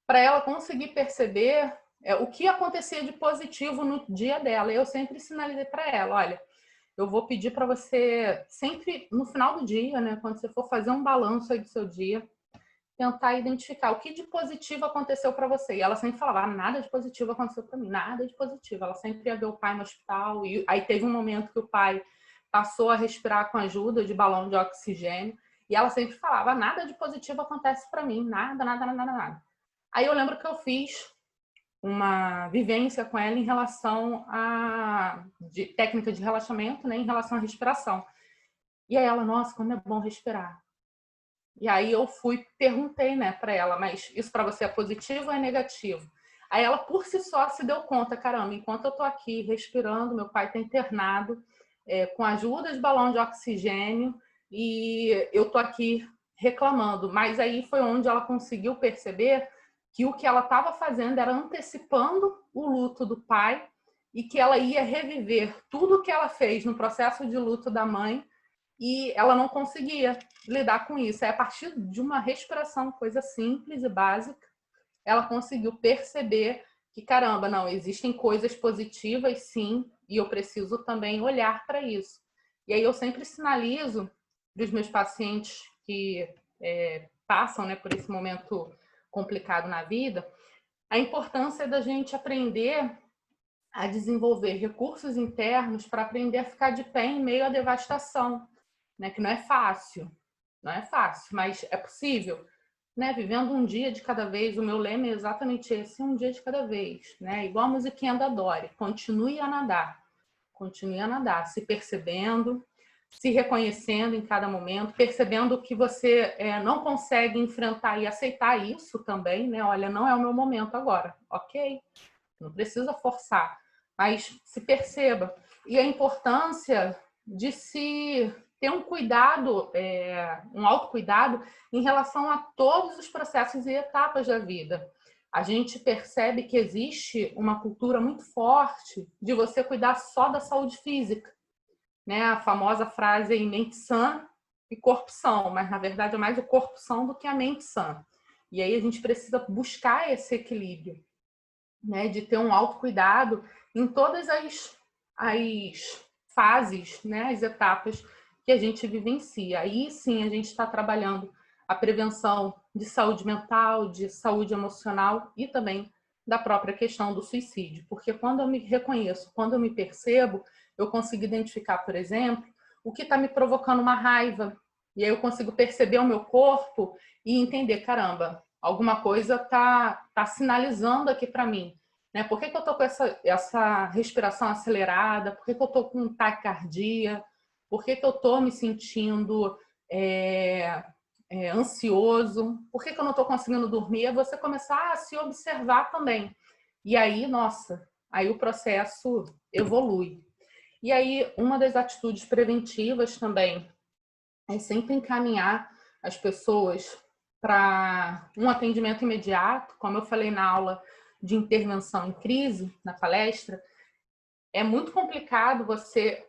para ela conseguir perceber o que acontecia de positivo no dia dela. Eu sempre sinalizei para ela: olha, eu vou pedir para você sempre, no final do dia, né, quando você for fazer um balanço aí do seu dia, tentar identificar o que de positivo aconteceu para você. E ela sempre falava: nada de positivo aconteceu para mim, nada de positivo. Ela sempre ia ver o pai no hospital, e aí teve um momento que o pai passou a respirar com ajuda de balão de oxigênio, E ela sempre falava, nada de positivo acontece para mim, nada, nada, nada, nada. Aí eu lembro que eu fiz uma vivência com ela em relação a técnica de relaxamento, né, em relação à respiração. E aí ela, nossa, como é bom respirar. E aí eu perguntei, né, para ela, mas isso para você é positivo ou é negativo? Aí ela, por si só, se deu conta, caramba, enquanto eu tô aqui respirando, meu pai tá internado, com a ajuda de balão de oxigênio, e eu tô aqui reclamando. Mas aí foi onde ela conseguiu perceber que o que ela estava fazendo era antecipando o luto do pai e que ela ia reviver tudo o que ela fez no processo de luto da mãe, e ela não conseguia lidar com isso. Aí, a partir de uma respiração, coisa simples e básica, ela conseguiu perceber que, caramba, não, existem coisas positivas, sim, e eu preciso também olhar para isso. E aí eu sempre sinalizo para os meus pacientes que passam, né, por esse momento complicado na vida, a importância da gente aprender a desenvolver recursos internos para aprender a ficar de pé em meio à devastação, né? Que não é fácil, mas é possível, né? Vivendo um dia de cada vez. O meu lema é exatamente esse, um dia de cada vez, né? Igual a musiquinha da Dory, continue a nadar, se percebendo, se reconhecendo em cada momento, percebendo que você não consegue enfrentar e aceitar isso também, né? Olha, não é o meu momento agora, ok? Não precisa forçar, mas se perceba. E a importância de se ter um cuidado, um autocuidado em relação a todos os processos e etapas da vida. A gente percebe que existe uma cultura muito forte de você cuidar só da saúde física, né? A famosa frase em mente sã e corpo são, mas na verdade é mais o corpo são do que a mente sã. E aí a gente precisa buscar esse equilíbrio, né, de ter um autocuidado em todas as fases, né, as etapas que a gente vivencia. Aí sim a gente está trabalhando a prevenção de saúde mental, de saúde emocional e também da própria questão do suicídio. Porque quando eu me reconheço, quando eu me percebo, eu consigo identificar, por exemplo, o que está me provocando uma raiva. E aí eu consigo perceber o meu corpo e entender, caramba, alguma coisa está sinalizando aqui para mim. Né? Por que eu estou com essa respiração acelerada? Por que eu estou com taquicardia? Por que eu estou me sentindo ansioso? Por que eu não estou conseguindo dormir? É você começar a se observar também. E aí, nossa, aí o processo evolui. E aí, uma das atitudes preventivas também é sempre encaminhar as pessoas para um atendimento imediato, como eu falei na aula de intervenção em crise, na palestra. É muito complicado você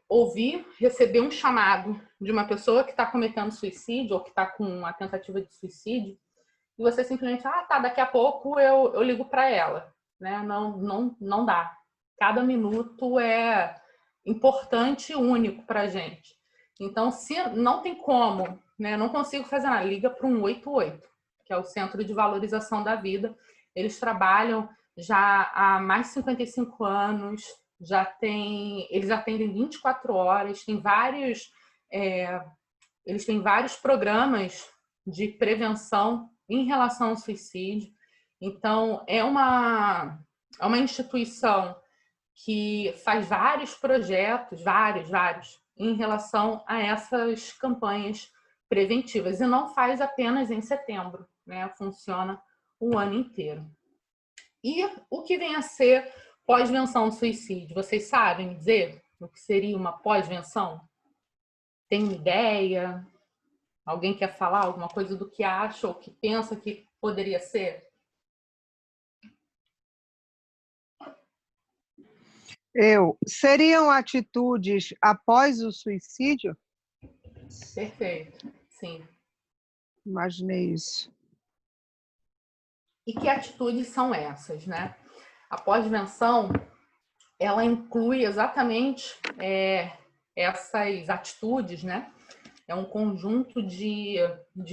receber um chamado de uma pessoa que está cometendo suicídio ou que está com uma tentativa de suicídio e você simplesmente, tá, daqui a pouco eu ligo para ela. Né? Não dá. Cada minuto é importante e único para a gente. Então, se não tem como, né, não consigo fazer nada, liga para o 188, que é o Centro de Valorização da Vida. Eles trabalham já há mais de 55 anos, eles atendem 24 horas, eles têm vários programas de prevenção em relação ao suicídio. Então, é uma instituição que faz vários projetos, vários, em relação a essas campanhas preventivas. E não faz apenas em setembro, né? Funciona o ano inteiro. E o que vem a ser pós-venção do suicídio? Vocês sabem dizer o que seria uma pós-venção? Tem uma ideia? Alguém quer falar alguma coisa do que acha ou que pensa que poderia ser?
Seriam atitudes após o suicídio?
Perfeito, sim.
Imaginei isso.
E que atitudes são essas, né? A pós-venção, ela inclui exatamente essas atitudes, né? É um conjunto de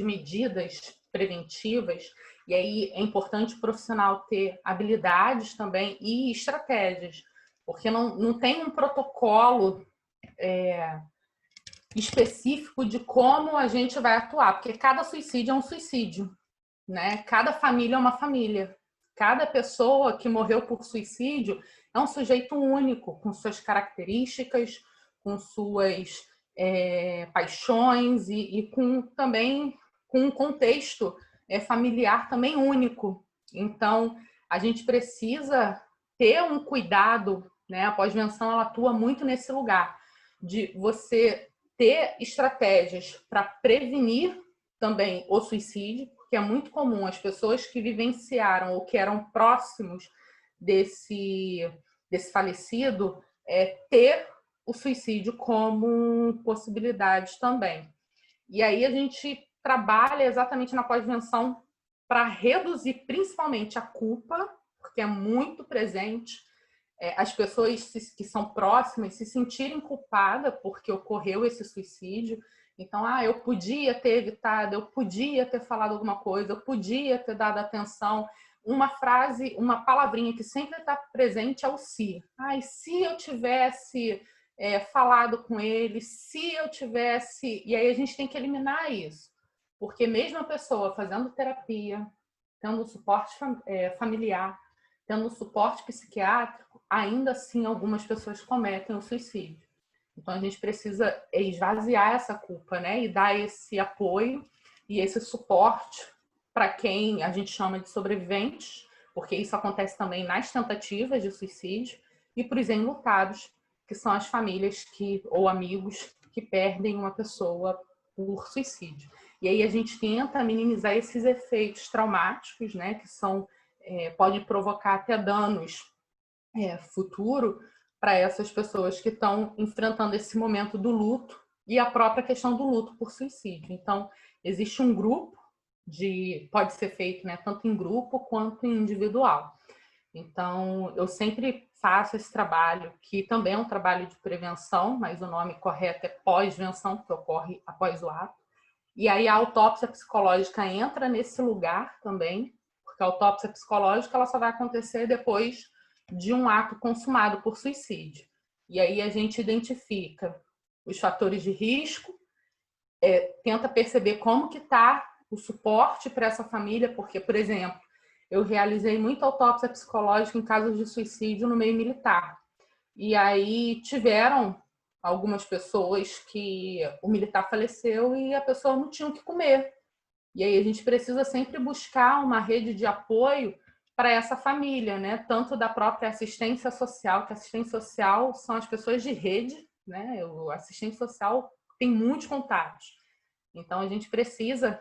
medidas preventivas, e aí é importante o profissional ter habilidades também e estratégias, porque não tem um protocolo específico de como a gente vai atuar, porque cada suicídio é um suicídio, né? Cada família é uma família. Cada pessoa que morreu por suicídio é um sujeito único, com suas características, com suas paixões e também com um contexto familiar também único. Então, a gente precisa ter um cuidado, né? A pós-venção ela atua muito nesse lugar de você ter estratégias para prevenir também o suicídio, porque é muito comum as pessoas que vivenciaram ou que eram próximos desse falecido ter o suicídio como possibilidade também. E aí a gente trabalha exatamente na pós-venção para reduzir principalmente a culpa, porque é muito presente, as pessoas que são próximas se sentirem culpadas porque ocorreu esse suicídio. Então, eu podia ter evitado, eu podia ter falado alguma coisa, eu podia ter dado atenção. Uma frase, uma palavrinha que sempre está presente é o se. Se eu tivesse falado com ele, se eu tivesse... E aí a gente tem que eliminar isso. Porque mesmo a pessoa fazendo terapia, tendo suporte familiar, tendo suporte psiquiátrico, ainda assim algumas pessoas cometem o suicídio. Então a gente precisa esvaziar essa culpa, né? E dar esse apoio e esse suporte para quem a gente chama de sobreviventes, porque isso acontece também nas tentativas de suicídio, e para os enlutados, que são as famílias ou amigos que perdem uma pessoa por suicídio. E aí a gente tenta minimizar esses efeitos traumáticos, né? Que são pode provocar até danos futuro para essas pessoas que estão enfrentando esse momento do luto e a própria questão do luto por suicídio. Então, existe um grupo pode ser feito, né, tanto em grupo quanto em individual. Então, eu sempre faço esse trabalho, que também é um trabalho de prevenção, mas o nome correto é pós-venção, que ocorre após o ato. E aí a autópsia psicológica entra nesse lugar também, porque a autópsia psicológica ela só vai acontecer depois de um ato consumado por suicídio. E aí a gente identifica os fatores de risco, tenta perceber como que está o suporte para essa família, porque, por exemplo, eu realizei muita autópsia psicológica em casos de suicídio no meio militar. E aí tiveram algumas pessoas que o militar faleceu e a pessoa não tinha o que comer. E aí a gente precisa sempre buscar uma rede de apoio para essa família, né? Tanto da própria assistência social, que assistência social são as pessoas de rede, né? O assistente social tem muitos contatos. Então a gente precisa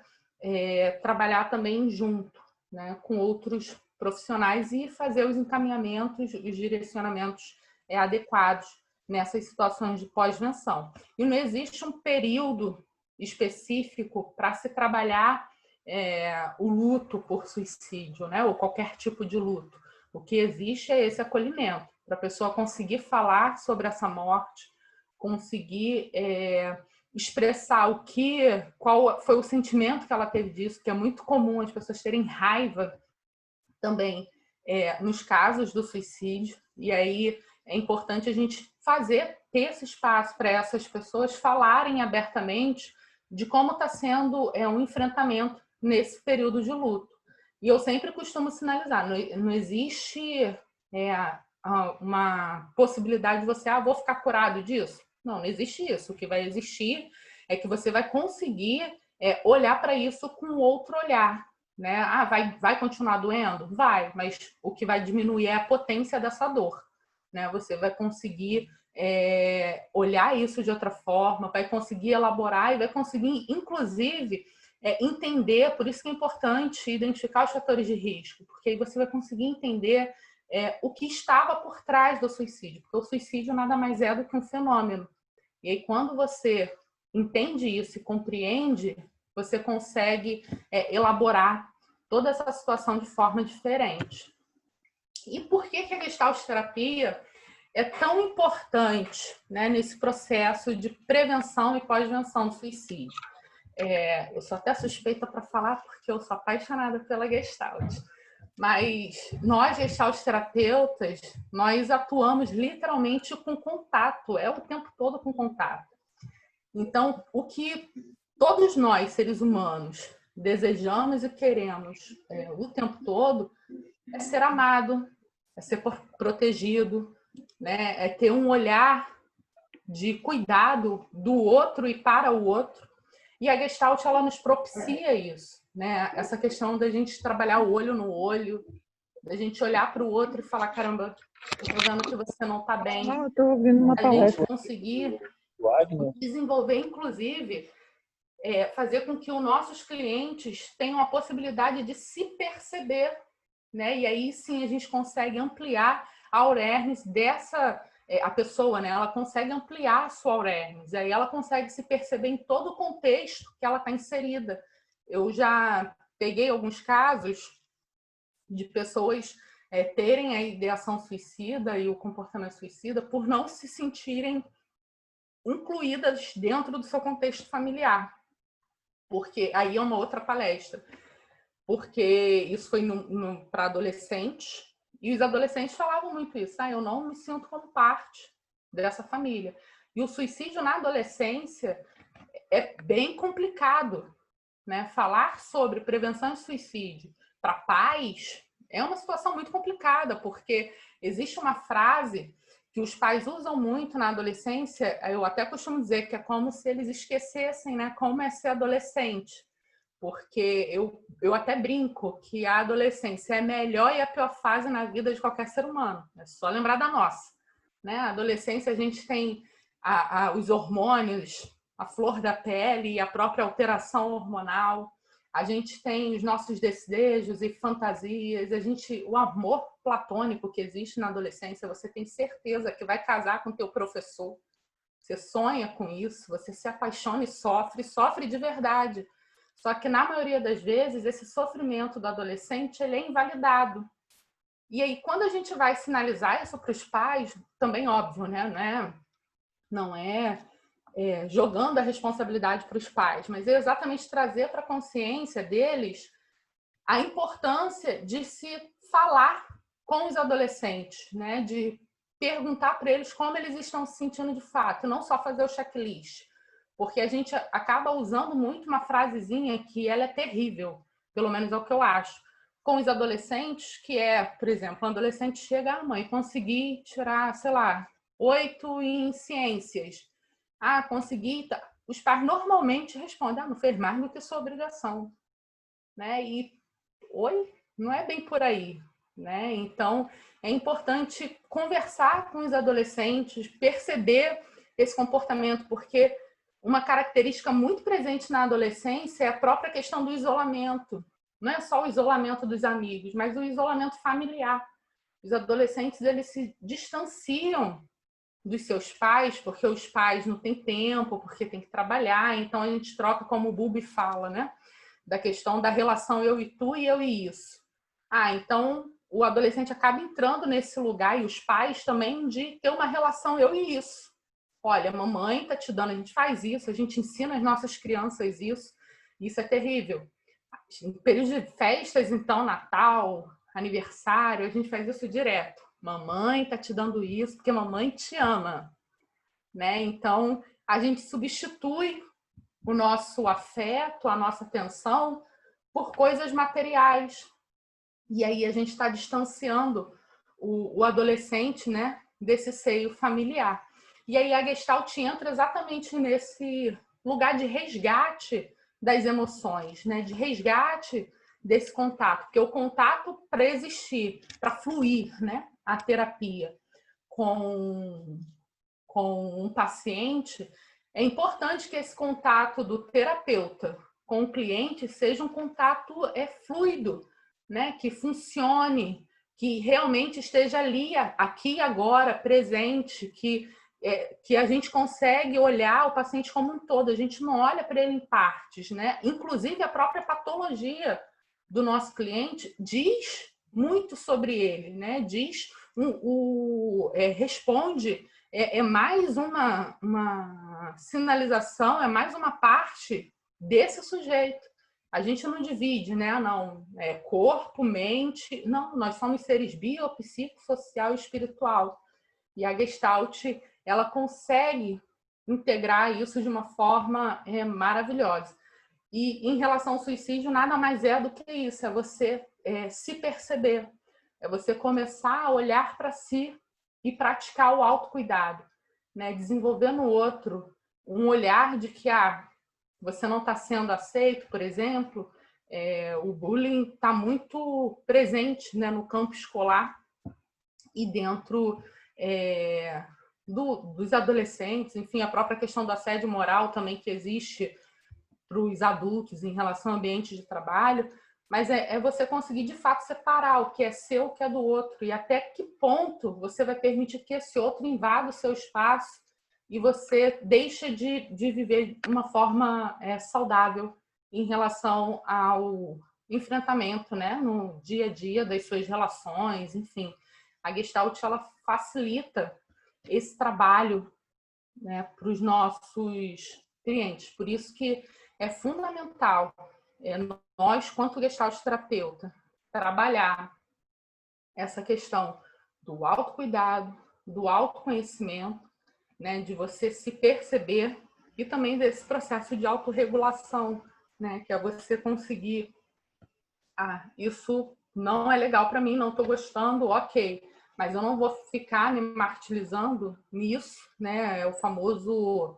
trabalhar também junto, né? Com outros profissionais e fazer os encaminhamentos, os direcionamentos adequados nessas situações de pós-venção. E não existe um período específico para se trabalhar o luto por suicídio, né? Ou qualquer tipo de luto. O que existe é esse acolhimento, para a pessoa conseguir falar sobre essa morte, conseguir expressar qual foi o sentimento que ela teve disso, que é muito comum as pessoas terem raiva também nos casos do suicídio. E aí é importante a gente ter esse espaço para essas pessoas falarem abertamente de como está sendo um enfrentamento nesse período de luto. E eu sempre costumo sinalizar, não existe uma possibilidade de você, vou ficar curado disso. Não existe isso. O que vai existir é que você vai conseguir olhar para isso com outro olhar. Né? Vai continuar doendo? Vai, mas o que vai diminuir é a potência dessa dor. Né? Você vai conseguir olhar isso de outra forma, vai conseguir elaborar e vai conseguir, inclusive, entender, por isso que é importante identificar os fatores de risco, porque aí você vai conseguir entender o que estava por trás do suicídio, porque o suicídio nada mais é do que um fenômeno. E aí, quando você entende isso e compreende, você consegue elaborar toda essa situação de forma diferente. E por que a Gestalt-terapia é tão importante, né, nesse processo de prevenção e pós-venção do suicídio? Eu sou até suspeita para falar porque eu sou apaixonada pela Gestalt. Mas nós, Gestalt-terapeutas, nós atuamos literalmente com contato, o tempo todo com contato. Então, o que todos nós, seres humanos, desejamos e queremos o tempo todo é ser amado, é ser protegido, né? É ter um olhar de cuidado do outro e para o outro. E a Gestalt, ela nos propicia isso, né? Essa questão da gente trabalhar o olho no olho, da gente olhar para o outro e falar, caramba, eu tô vendo que você não está bem.
Eu tô ouvindo uma
A
palestra.
gente conseguir desenvolver, inclusive, fazer com que os nossos clientes tenham a possibilidade de se perceber, né? E aí sim a gente consegue ampliar a awareness dessa a pessoa, né? Ela consegue ampliar a sua awareness, aí ela consegue se perceber em todo o contexto que ela está inserida. Eu já peguei alguns casos de pessoas terem a ideação suicida e o comportamento suicida por não se sentirem incluídas dentro do seu contexto familiar. Porque aí é uma outra palestra. Porque isso foi para adolescentes, e os adolescentes falavam muito isso. Eu não me sinto como parte dessa família. E o suicídio na adolescência é bem complicado, né? Falar sobre prevenção de suicídio para pais é uma situação muito complicada, porque existe uma frase que os pais usam muito na adolescência, eu até costumo dizer que é como se eles esquecessem, né, como é ser adolescente. Porque eu até brinco que a adolescência é a melhor e a pior fase na vida de qualquer ser humano. É só lembrar da nossa, né? A adolescência a gente tem os hormônios, a flor da pele e a própria alteração hormonal. A gente tem os nossos desejos e fantasias. O amor platônico que existe na adolescência, você tem certeza que vai casar com teu professor. Você sonha com isso, você se apaixona e sofre de verdade. Só que, na maioria das vezes, esse sofrimento do adolescente ele é invalidado. E aí, quando a gente vai sinalizar isso para os pais, também óbvio, né? Não é jogando a responsabilidade para os pais, mas é exatamente trazer para a consciência deles a importância de se falar com os adolescentes, né? De perguntar para eles como eles estão se sentindo de fato, não só fazer o checklist. Porque a gente acaba usando muito uma frasezinha que ela é terrível, pelo menos é o que eu acho, com os adolescentes, que por exemplo, um adolescente chega, mãe, consegui tirar, sei lá, 8 em ciências. Consegui. Os pais normalmente respondem, não fez mais do que sua obrigação. Né? E, não é bem por aí. Né? Então, é importante conversar com os adolescentes, perceber esse comportamento, porque uma característica muito presente na adolescência é a própria questão do isolamento. Não é só o isolamento dos amigos, mas o isolamento familiar. Os adolescentes eles se distanciam dos seus pais, porque os pais não têm tempo, porque tem que trabalhar. Então, a gente troca, como o Bubi fala, né? Da questão da relação eu e tu e eu e isso. Então o adolescente acaba entrando nesse lugar, e os pais também, de ter uma relação eu e isso. Olha, a mamãe tá te dando, a gente faz isso, a gente ensina as nossas crianças isso é terrível. Em período de festas, então, Natal, aniversário, a gente faz isso direto. Mamãe tá te dando isso porque mamãe te ama, né? Então, a gente substitui o nosso afeto, a nossa atenção por coisas materiais. E aí a gente está distanciando o adolescente, né, desse seio familiar. E aí a Gestalt entra exatamente nesse lugar de resgate das emoções, né, de resgate desse contato, porque o contato, para existir, para fluir, né, a terapia com um paciente, é importante que esse contato do terapeuta com o cliente seja um contato fluido, né? Que funcione, que realmente esteja ali, aqui agora, presente, que a gente consegue olhar o paciente como um todo, a gente não olha para ele em partes, né? Inclusive, a própria patologia do nosso cliente diz muito sobre ele, né? Responde, mais uma sinalização, é mais uma parte desse sujeito. A gente não divide, né? Não, corpo, mente. Não, nós somos seres bio, psico, social e espiritual. E a Gestalt, ela consegue integrar isso de uma forma maravilhosa. E em relação ao suicídio, nada mais é do que isso, é você se perceber, é você começar a olhar para si e praticar o autocuidado, né? Desenvolver no outro um olhar de que você não está sendo aceito, por exemplo. O bullying está muito presente, né, no campo escolar e dentro dos adolescentes, enfim, a própria questão do assédio moral também que existe para os adultos em relação ao ambiente de trabalho, mas é você conseguir de fato separar o que é seu, o que é do outro, e até que ponto você vai permitir que esse outro invada o seu espaço e você deixa de viver de uma forma saudável em relação ao enfrentamento, né, no dia a dia das suas relações, enfim. A Gestalt, ela facilita esse trabalho, né, para os nossos clientes. Por isso que é fundamental nós, quanto Gestalt terapeuta, trabalhar essa questão do autocuidado, do autoconhecimento, né, de você se perceber e também desse processo de autorregulação, né, que é você conseguir isso não é legal para mim, não estou gostando, ok, mas eu não vou ficar me martirizando nisso, né? É o famoso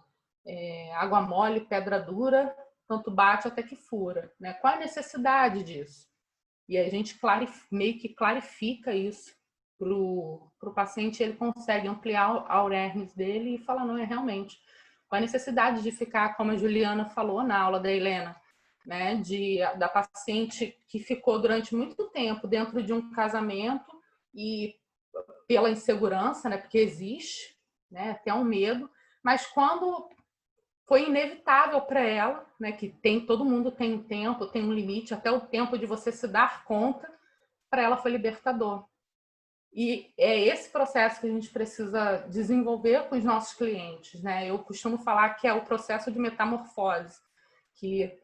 água mole, pedra dura, tanto bate até que fura, né? Qual a necessidade disso? E a gente meio que clarifica isso para o paciente, ele consegue ampliar a awareness dele e falar, não, realmente, qual a necessidade de ficar, como a Juliana falou na aula da Helena, né, da paciente que ficou durante muito tempo dentro de um casamento e pela insegurança, né, porque existe, né, até um medo, mas quando foi inevitável para ela, né, que todo mundo tem um tempo, tem um limite, até o tempo de você se dar conta, para ela foi libertador. E é esse processo que a gente precisa desenvolver com os nossos clientes, né? Eu costumo falar que é o processo de metamorfose, que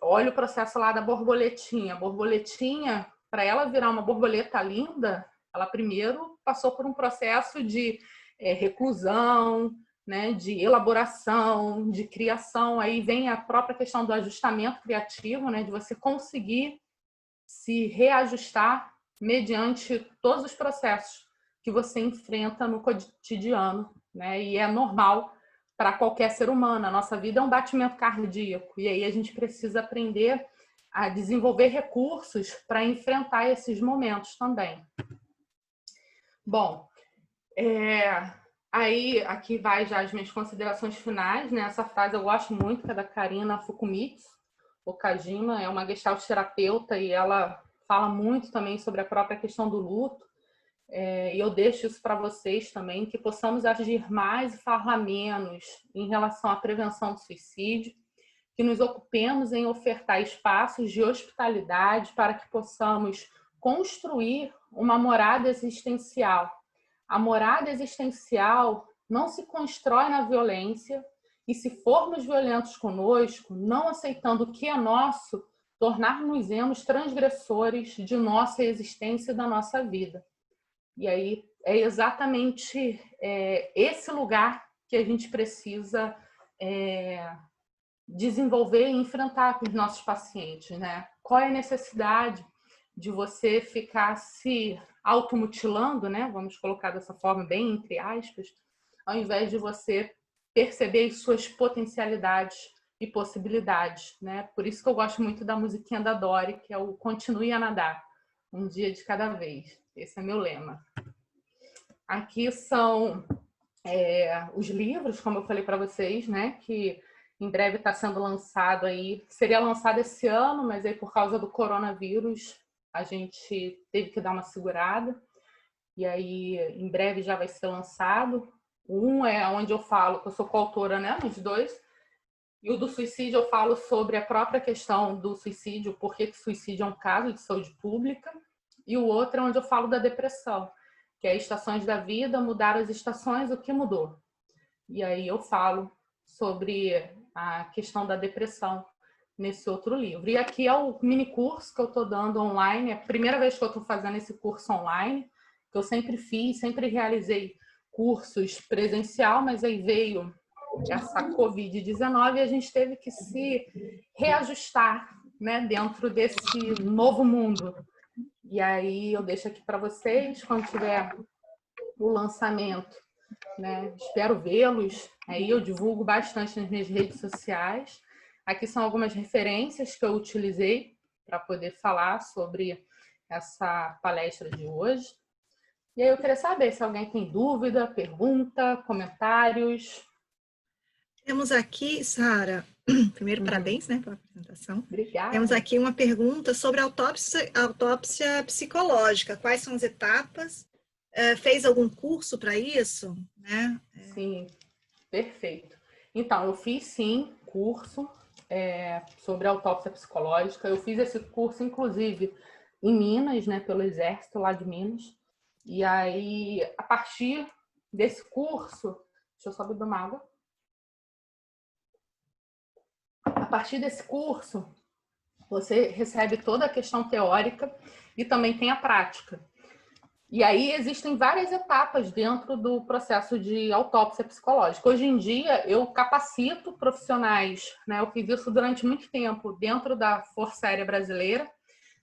olha o processo lá da borboletinha. A borboletinha, para ela virar uma borboleta linda, ela primeiro passou por um processo de reclusão, né, de elaboração, de criação. Aí vem a própria questão do ajustamento criativo, né, de você conseguir se reajustar mediante todos os processos que você enfrenta no cotidiano, né? E é normal para qualquer ser humano. A nossa vida é um batimento cardíaco e aí a gente precisa aprender a desenvolver recursos para enfrentar esses momentos também. Bom, aí aqui vai já as minhas considerações finais, né? Essa frase eu gosto muito, que é da Karina Fukumitsu Okajima, é uma gestalt terapeuta e ela fala muito também sobre a própria questão do luto. E eu deixo isso para vocês também, que possamos agir mais e falar menos em relação à prevenção do suicídio, que nos ocupemos em ofertar espaços de hospitalidade para que possamos construir uma morada existencial. A morada existencial não se constrói na violência, e se formos violentos conosco, não aceitando o que é nosso, tornar-nos transgressores de nossa existência e da nossa vida. E aí é exatamente esse lugar que a gente precisa desenvolver e enfrentar com os nossos pacientes, né? Qual é a necessidade de você ficar se automutilando, né? Vamos colocar dessa forma, bem entre aspas, ao invés de você perceber as suas potencialidades e possibilidades, né? Por isso que eu gosto muito da musiquinha da Dory, que é o Continue a Nadar, um dia de cada vez. Esse é meu lema. Aqui são os livros, como eu falei para vocês, né? Que em breve está sendo lançado aí. Seria lançado esse ano, mas aí por causa do coronavírus a gente teve que dar uma segurada. E aí em breve já vai ser lançado. Um é onde eu falo, que eu sou coautora, né, nos dois. E o do suicídio eu falo sobre a própria questão do suicídio, por que suicídio é um caso de saúde pública. E o outro é onde eu falo da depressão, que é Estações da Vida, mudar as estações, o que mudou. E aí eu falo sobre a questão da depressão nesse outro livro. E aqui é o mini curso que eu estou dando online, é a primeira vez que eu estou fazendo esse curso online, que eu sempre fiz, sempre realizei cursos presencial, mas aí veio essa Covid-19 e a gente teve que se reajustar, né, dentro desse novo mundo. E aí eu deixo aqui para vocês, quando tiver o lançamento, né, espero vê-los. Aí eu divulgo bastante nas minhas redes sociais. Aqui são algumas referências que eu utilizei para poder falar sobre essa palestra de hoje. E aí eu queria saber se alguém tem dúvida, pergunta, comentários.
Temos aqui, Sara, primeiro, parabéns, né, pela apresentação.
Obrigada.
Temos aqui uma pergunta sobre autópsia psicológica. Quais são as etapas? Fez algum curso para isso? Né?
Sim, perfeito. Então, eu fiz, sim, curso sobre autópsia psicológica. Eu fiz esse curso, inclusive, em Minas, né, pelo Exército, lá de Minas. E aí, a partir desse curso... Deixa eu só beber uma água. A partir desse curso, você recebe toda a questão teórica e também tem a prática. E aí existem várias etapas dentro do processo de autópsia psicológica. Hoje em dia, eu capacito profissionais, né? Eu fiz isso durante muito tempo dentro da Força Aérea Brasileira,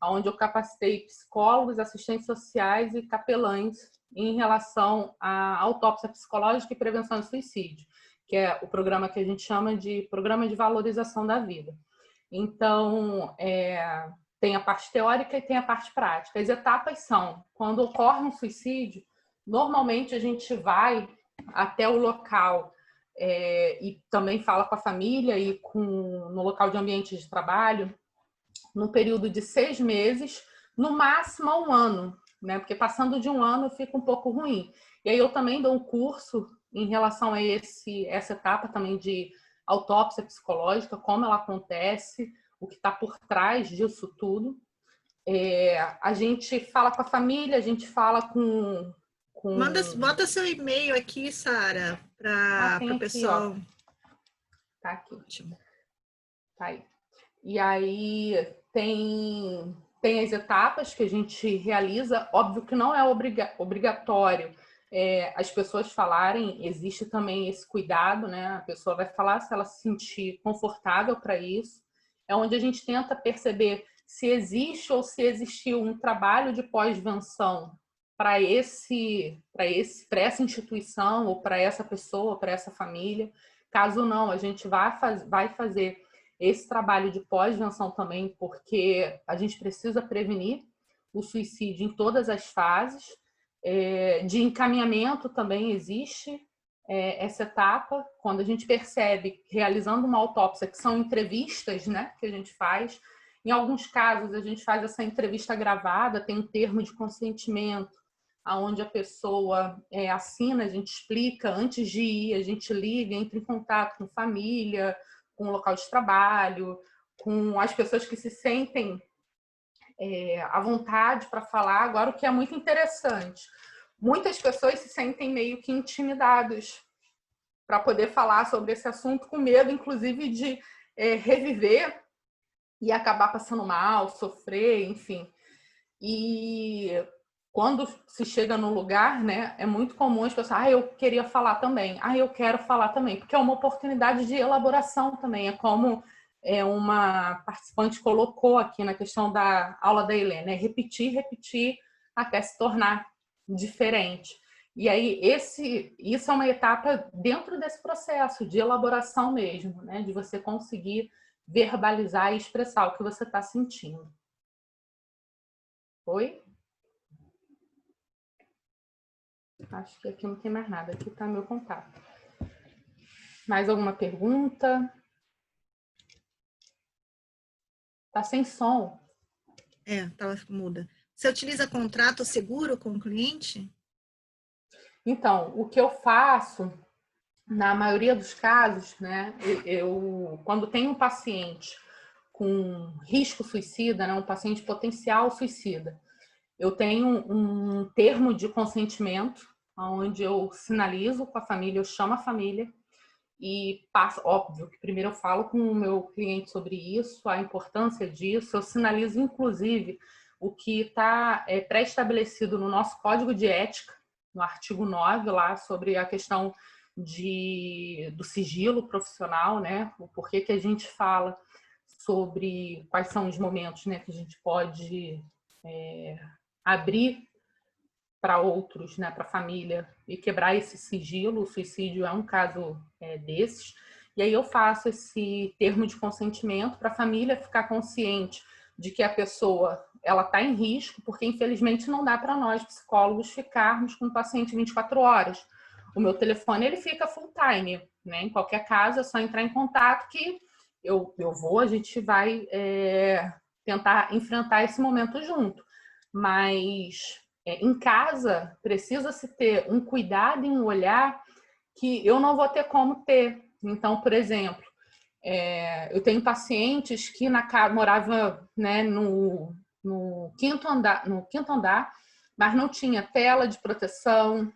onde eu capacitei psicólogos, assistentes sociais e capelães em relação à autópsia psicológica e prevenção do suicídio, que é o programa que a gente chama de Programa de Valorização da Vida. Então, tem a parte teórica e tem a parte prática. As etapas são, quando ocorre um suicídio, normalmente a gente vai até o local e também fala com a família e no local de ambiente de trabalho, no período de 6 meses, no máximo 1 ano, né? Porque passando de 1 ano fica um pouco ruim. E aí eu também dou um curso em relação a essa etapa também de autópsia psicológica, como ela acontece, o que está por trás disso tudo. A gente fala com a família, a gente fala com...
Bota seu e-mail aqui, Sara, para o pessoal.
Tá aqui.
Ótimo.
Tá aí. E aí tem as etapas que a gente realiza. Óbvio que não é obrigatório as pessoas falarem, existe também esse cuidado, né? A pessoa vai falar se ela se sentir confortável para isso. É onde a gente tenta perceber se existe ou se existiu um trabalho de pós-venção para essa instituição ou para essa pessoa, para essa família. Caso não, a gente vai fazer esse trabalho de pós-venção também, porque a gente precisa prevenir o suicídio em todas as fases. De encaminhamento também existe essa etapa, quando a gente percebe, realizando uma autópsia, que são entrevistas, né, que a gente faz. Em alguns casos, a gente faz essa entrevista gravada, tem um termo de consentimento, onde a pessoa assina, a gente explica, antes de ir, a gente liga, entra em contato com família, com o local de trabalho, com as pessoas que se sentem à vontade para falar. Agora, o que é muito interessante, muitas pessoas se sentem meio que intimidados para poder falar sobre esse assunto, com medo, inclusive, de reviver e acabar passando mal, sofrer, enfim. E quando se chega no lugar, né, é muito comum as pessoas, eu queria falar também, eu quero falar também, porque é uma oportunidade de elaboração também, é como uma participante colocou aqui na questão da aula da Helena, repetir até se tornar diferente. E aí isso é uma etapa dentro desse processo de elaboração mesmo, né, de você conseguir verbalizar e expressar o que você está sentindo. Oi? Acho que aqui não tem mais nada. Aqui está meu contato. Mais alguma pergunta? Tá sem som.
Tava muda. Você utiliza contrato seguro com o cliente?
Então, o que eu faço, na maioria dos casos, né, quando tem um paciente com risco suicida, né, um paciente potencial suicida, eu tenho um termo de consentimento, onde eu sinalizo com a família, eu chamo a família e passo, óbvio, que primeiro eu falo com o meu cliente sobre isso, a importância disso, eu sinalizo, inclusive, o que está pré-estabelecido no nosso Código de Ética, no artigo 9, lá, sobre a questão do sigilo profissional, né? O porquê que a gente fala sobre quais são os momentos, né, que a gente pode abrir para outros, né, para a família, e quebrar esse sigilo. O suicídio é um caso desses. E aí eu faço esse termo de consentimento para a família ficar consciente de que a pessoa ela está em risco, porque infelizmente não dá para nós psicólogos ficarmos com o paciente 24 horas. O meu telefone ele fica full time, né? Em qualquer caso é só entrar em contato que a gente vai tentar enfrentar esse momento junto. Mas em casa precisa-se ter um cuidado e um olhar que eu não vou ter como ter. Então, por exemplo, eu tenho pacientes que moravam, né, no quinto andar, mas não tinha tela de proteção,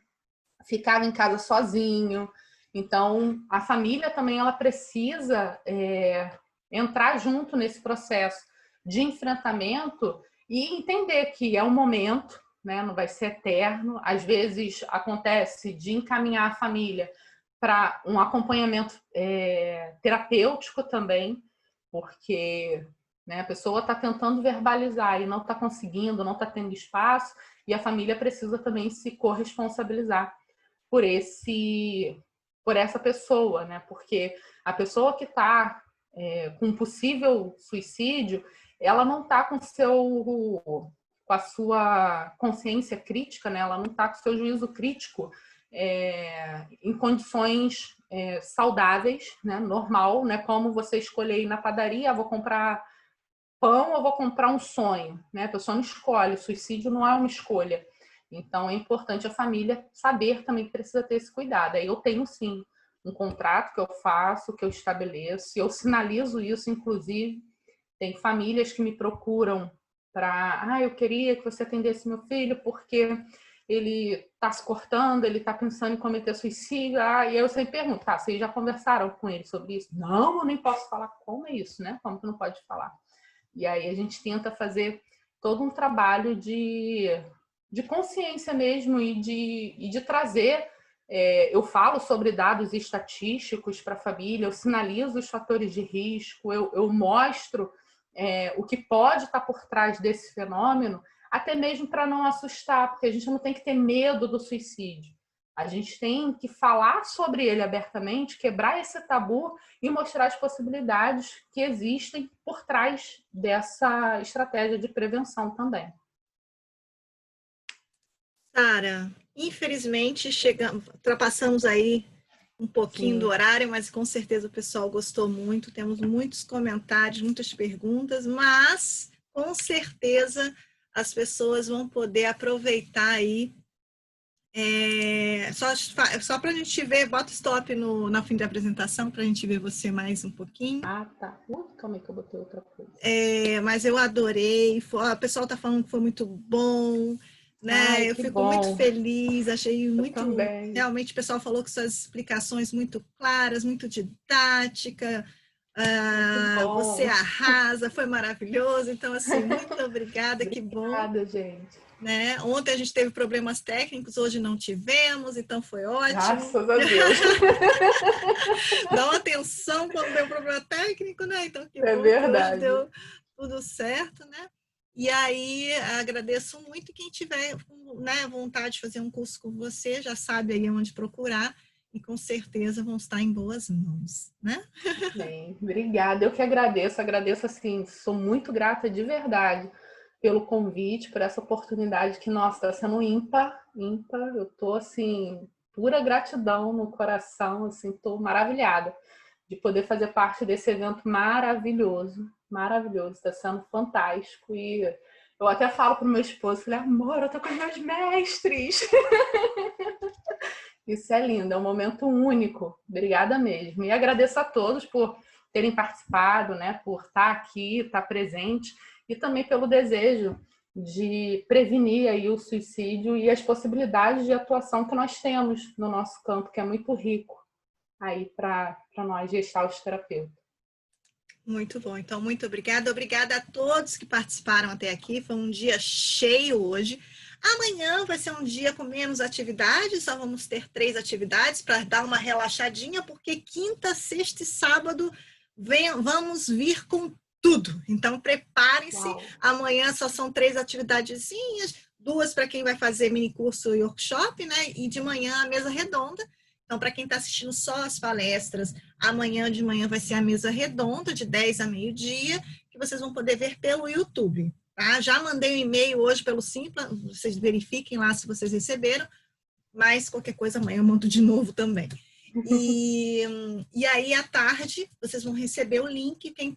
ficava em casa sozinho. Então, a família também ela precisa entrar junto nesse processo de enfrentamento e entender que é um momento, né, não vai ser eterno. Às vezes acontece de encaminhar a família para um acompanhamento terapêutico também, porque, né, a pessoa está tentando verbalizar e não está conseguindo, não está tendo espaço, e a família precisa também se corresponsabilizar por essa pessoa, né? Porque a pessoa que está com um possível suicídio, ela não está com a sua consciência crítica, né? Ela não está com o seu juízo crítico em condições saudáveis, né? Normal, né? Como você escolher ir na padaria, vou comprar pão ou vou comprar um sonho, né? A pessoa não escolhe, suicídio não é uma escolha. Então, é importante a família saber também que precisa ter esse cuidado. Aí eu tenho, sim, um contrato que eu faço, que eu estabeleço, e eu sinalizo isso, inclusive. Tem famílias que me procuram para... eu queria que você atendesse meu filho porque ele está se cortando, ele está pensando em cometer suicídio. E aí eu sempre pergunto, vocês já conversaram com ele sobre isso? Não, eu nem posso falar. Como é isso, né? Como que não pode falar? E aí a gente tenta fazer todo um trabalho de consciência mesmo e de trazer. Eu falo sobre dados estatísticos para a família, eu sinalizo os fatores de risco, eu mostro o que pode estar por trás desse fenômeno, até mesmo para não assustar, porque a gente não tem que ter medo do suicídio. A gente tem que falar sobre ele abertamente, quebrar esse tabu e mostrar as possibilidades que existem por trás dessa estratégia de prevenção também.
Sara, infelizmente ultrapassamos aí um pouquinho
Sim.
do horário, mas com certeza o pessoal gostou muito, temos muitos comentários, muitas perguntas, mas com certeza as pessoas vão poder aproveitar aí. Só para a gente ver, bota stop na fim da apresentação para a gente ver você mais um pouquinho.
Tá. Calma aí que eu botei outra coisa.
Mas eu adorei, o pessoal está falando que foi muito bom, né? Eu fico muito feliz, achei muito... Realmente o pessoal falou que suas explicações muito claras, muito didática, você arrasa, foi maravilhoso. Então, assim, muito obrigada, que bom.
Obrigada, gente.
Né? Ontem a gente teve problemas técnicos, hoje não tivemos, então foi ótimo.
Graças a Deus.
Dá uma atenção quando deu problema técnico, né? Então que bom
verdade.
que hoje deu tudo certo, né? E aí agradeço muito. Quem tiver, né, vontade de fazer um curso com você, já sabe aí onde procurar e com certeza vão estar em boas mãos, né?
Bem, obrigada. Eu que agradeço assim, sou muito grata de verdade pelo convite, por essa oportunidade que, nossa, está sendo ímpar. Eu tô, assim, pura gratidão no coração, assim, tô maravilhada de poder fazer parte desse evento maravilhoso, está sendo fantástico. E eu até falo pro meu esposo, falei, amor, eu tô com os meus mestres. Isso é lindo, é um momento único. Obrigada mesmo. E agradeço a todos por terem participado, né, por estar aqui, estar presente, e também pelo desejo de prevenir aí o suicídio e as possibilidades de atuação que nós temos no nosso campo, que é muito rico aí para nós gestalt-terapeutas.
Muito bom. Então, muito obrigada. Obrigada a todos que participaram até aqui. Foi um dia cheio hoje. Amanhã vai ser um dia com menos atividades, só vamos ter 3 atividades para dar uma relaxadinha, porque quinta, sexta e sábado vamos vir com tudo. Então, preparem-se. Amanhã só são 3 atividadezinhas, 2 para quem vai fazer mini curso e workshop, né? E de manhã a mesa redonda. Então, para quem está assistindo só as palestras, amanhã de manhã vai ser a mesa redonda, de 10 a meio-dia, que vocês vão poder ver pelo YouTube. Tá? Já mandei um e-mail hoje pelo Simpla, vocês verifiquem lá se vocês receberam, mas qualquer coisa amanhã eu mando de novo também. E aí, à tarde, vocês vão receber o link, quem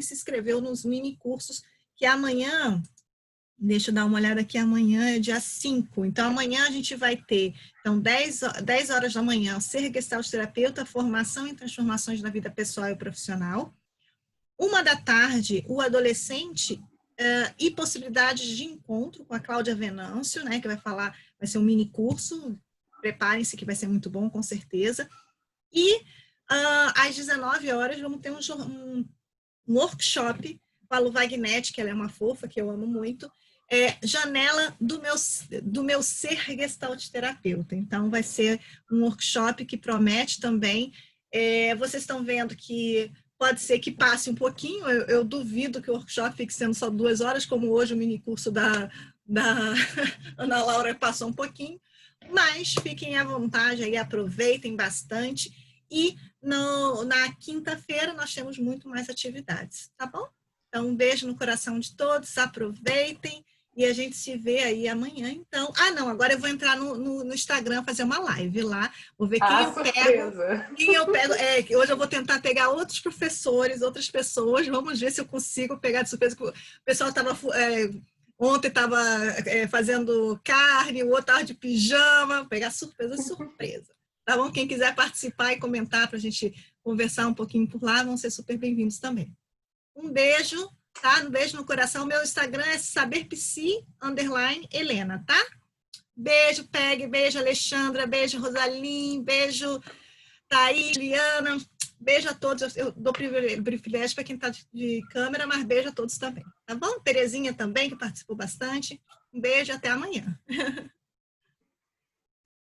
se inscreveu nos mini cursos, que amanhã, deixa eu dar uma olhada aqui, amanhã é dia 5. Então, amanhã a gente vai ter, então, 10 horas da manhã, ser Gestalt terapeuta, formação em transformações na vida pessoal e profissional. 1 da tarde, o adolescente e possibilidades de encontro com a Cláudia Venâncio, né, que vai ser um mini curso, preparem-se que vai ser muito bom, com certeza. E às 19 horas vamos ter um workshop com a Lu Wagnetti, que ela é uma fofa, que eu amo muito, janela do meu ser Gestalt terapeuta. Então vai ser um workshop que promete também, vocês estão vendo que pode ser que passe um pouquinho, eu duvido que o workshop fique sendo só 2 horas, como hoje o mini curso da Ana Laura passou um pouquinho, mas fiquem à vontade aí, aproveitem bastante, e na quinta-feira nós temos muito mais atividades, tá bom? Então, um beijo no coração de todos, aproveitem, e a gente se vê aí amanhã, então. Agora eu vou entrar no Instagram, fazer uma live lá, vou ver quem eu pego. Hoje eu vou tentar pegar outros professores, outras pessoas, vamos ver se eu consigo pegar de surpresa. O pessoal estava... ontem estava fazendo carne, o outro estava de pijama, pegar surpresa. Tá bom? Quem quiser participar e comentar para a gente conversar um pouquinho por lá, vão ser super bem-vindos também. Um beijo, tá? Um beijo no coração. Meu Instagram é saberpsi_Helena, tá? Beijo, Peg, beijo, Alexandra, beijo, Rosalim, beijo, Thaís, Liana, beijo a todos. Eu dou privilégio para quem está de câmera, mas beijo a todos também, tá bom? Terezinha também, que participou bastante. Um beijo e até amanhã.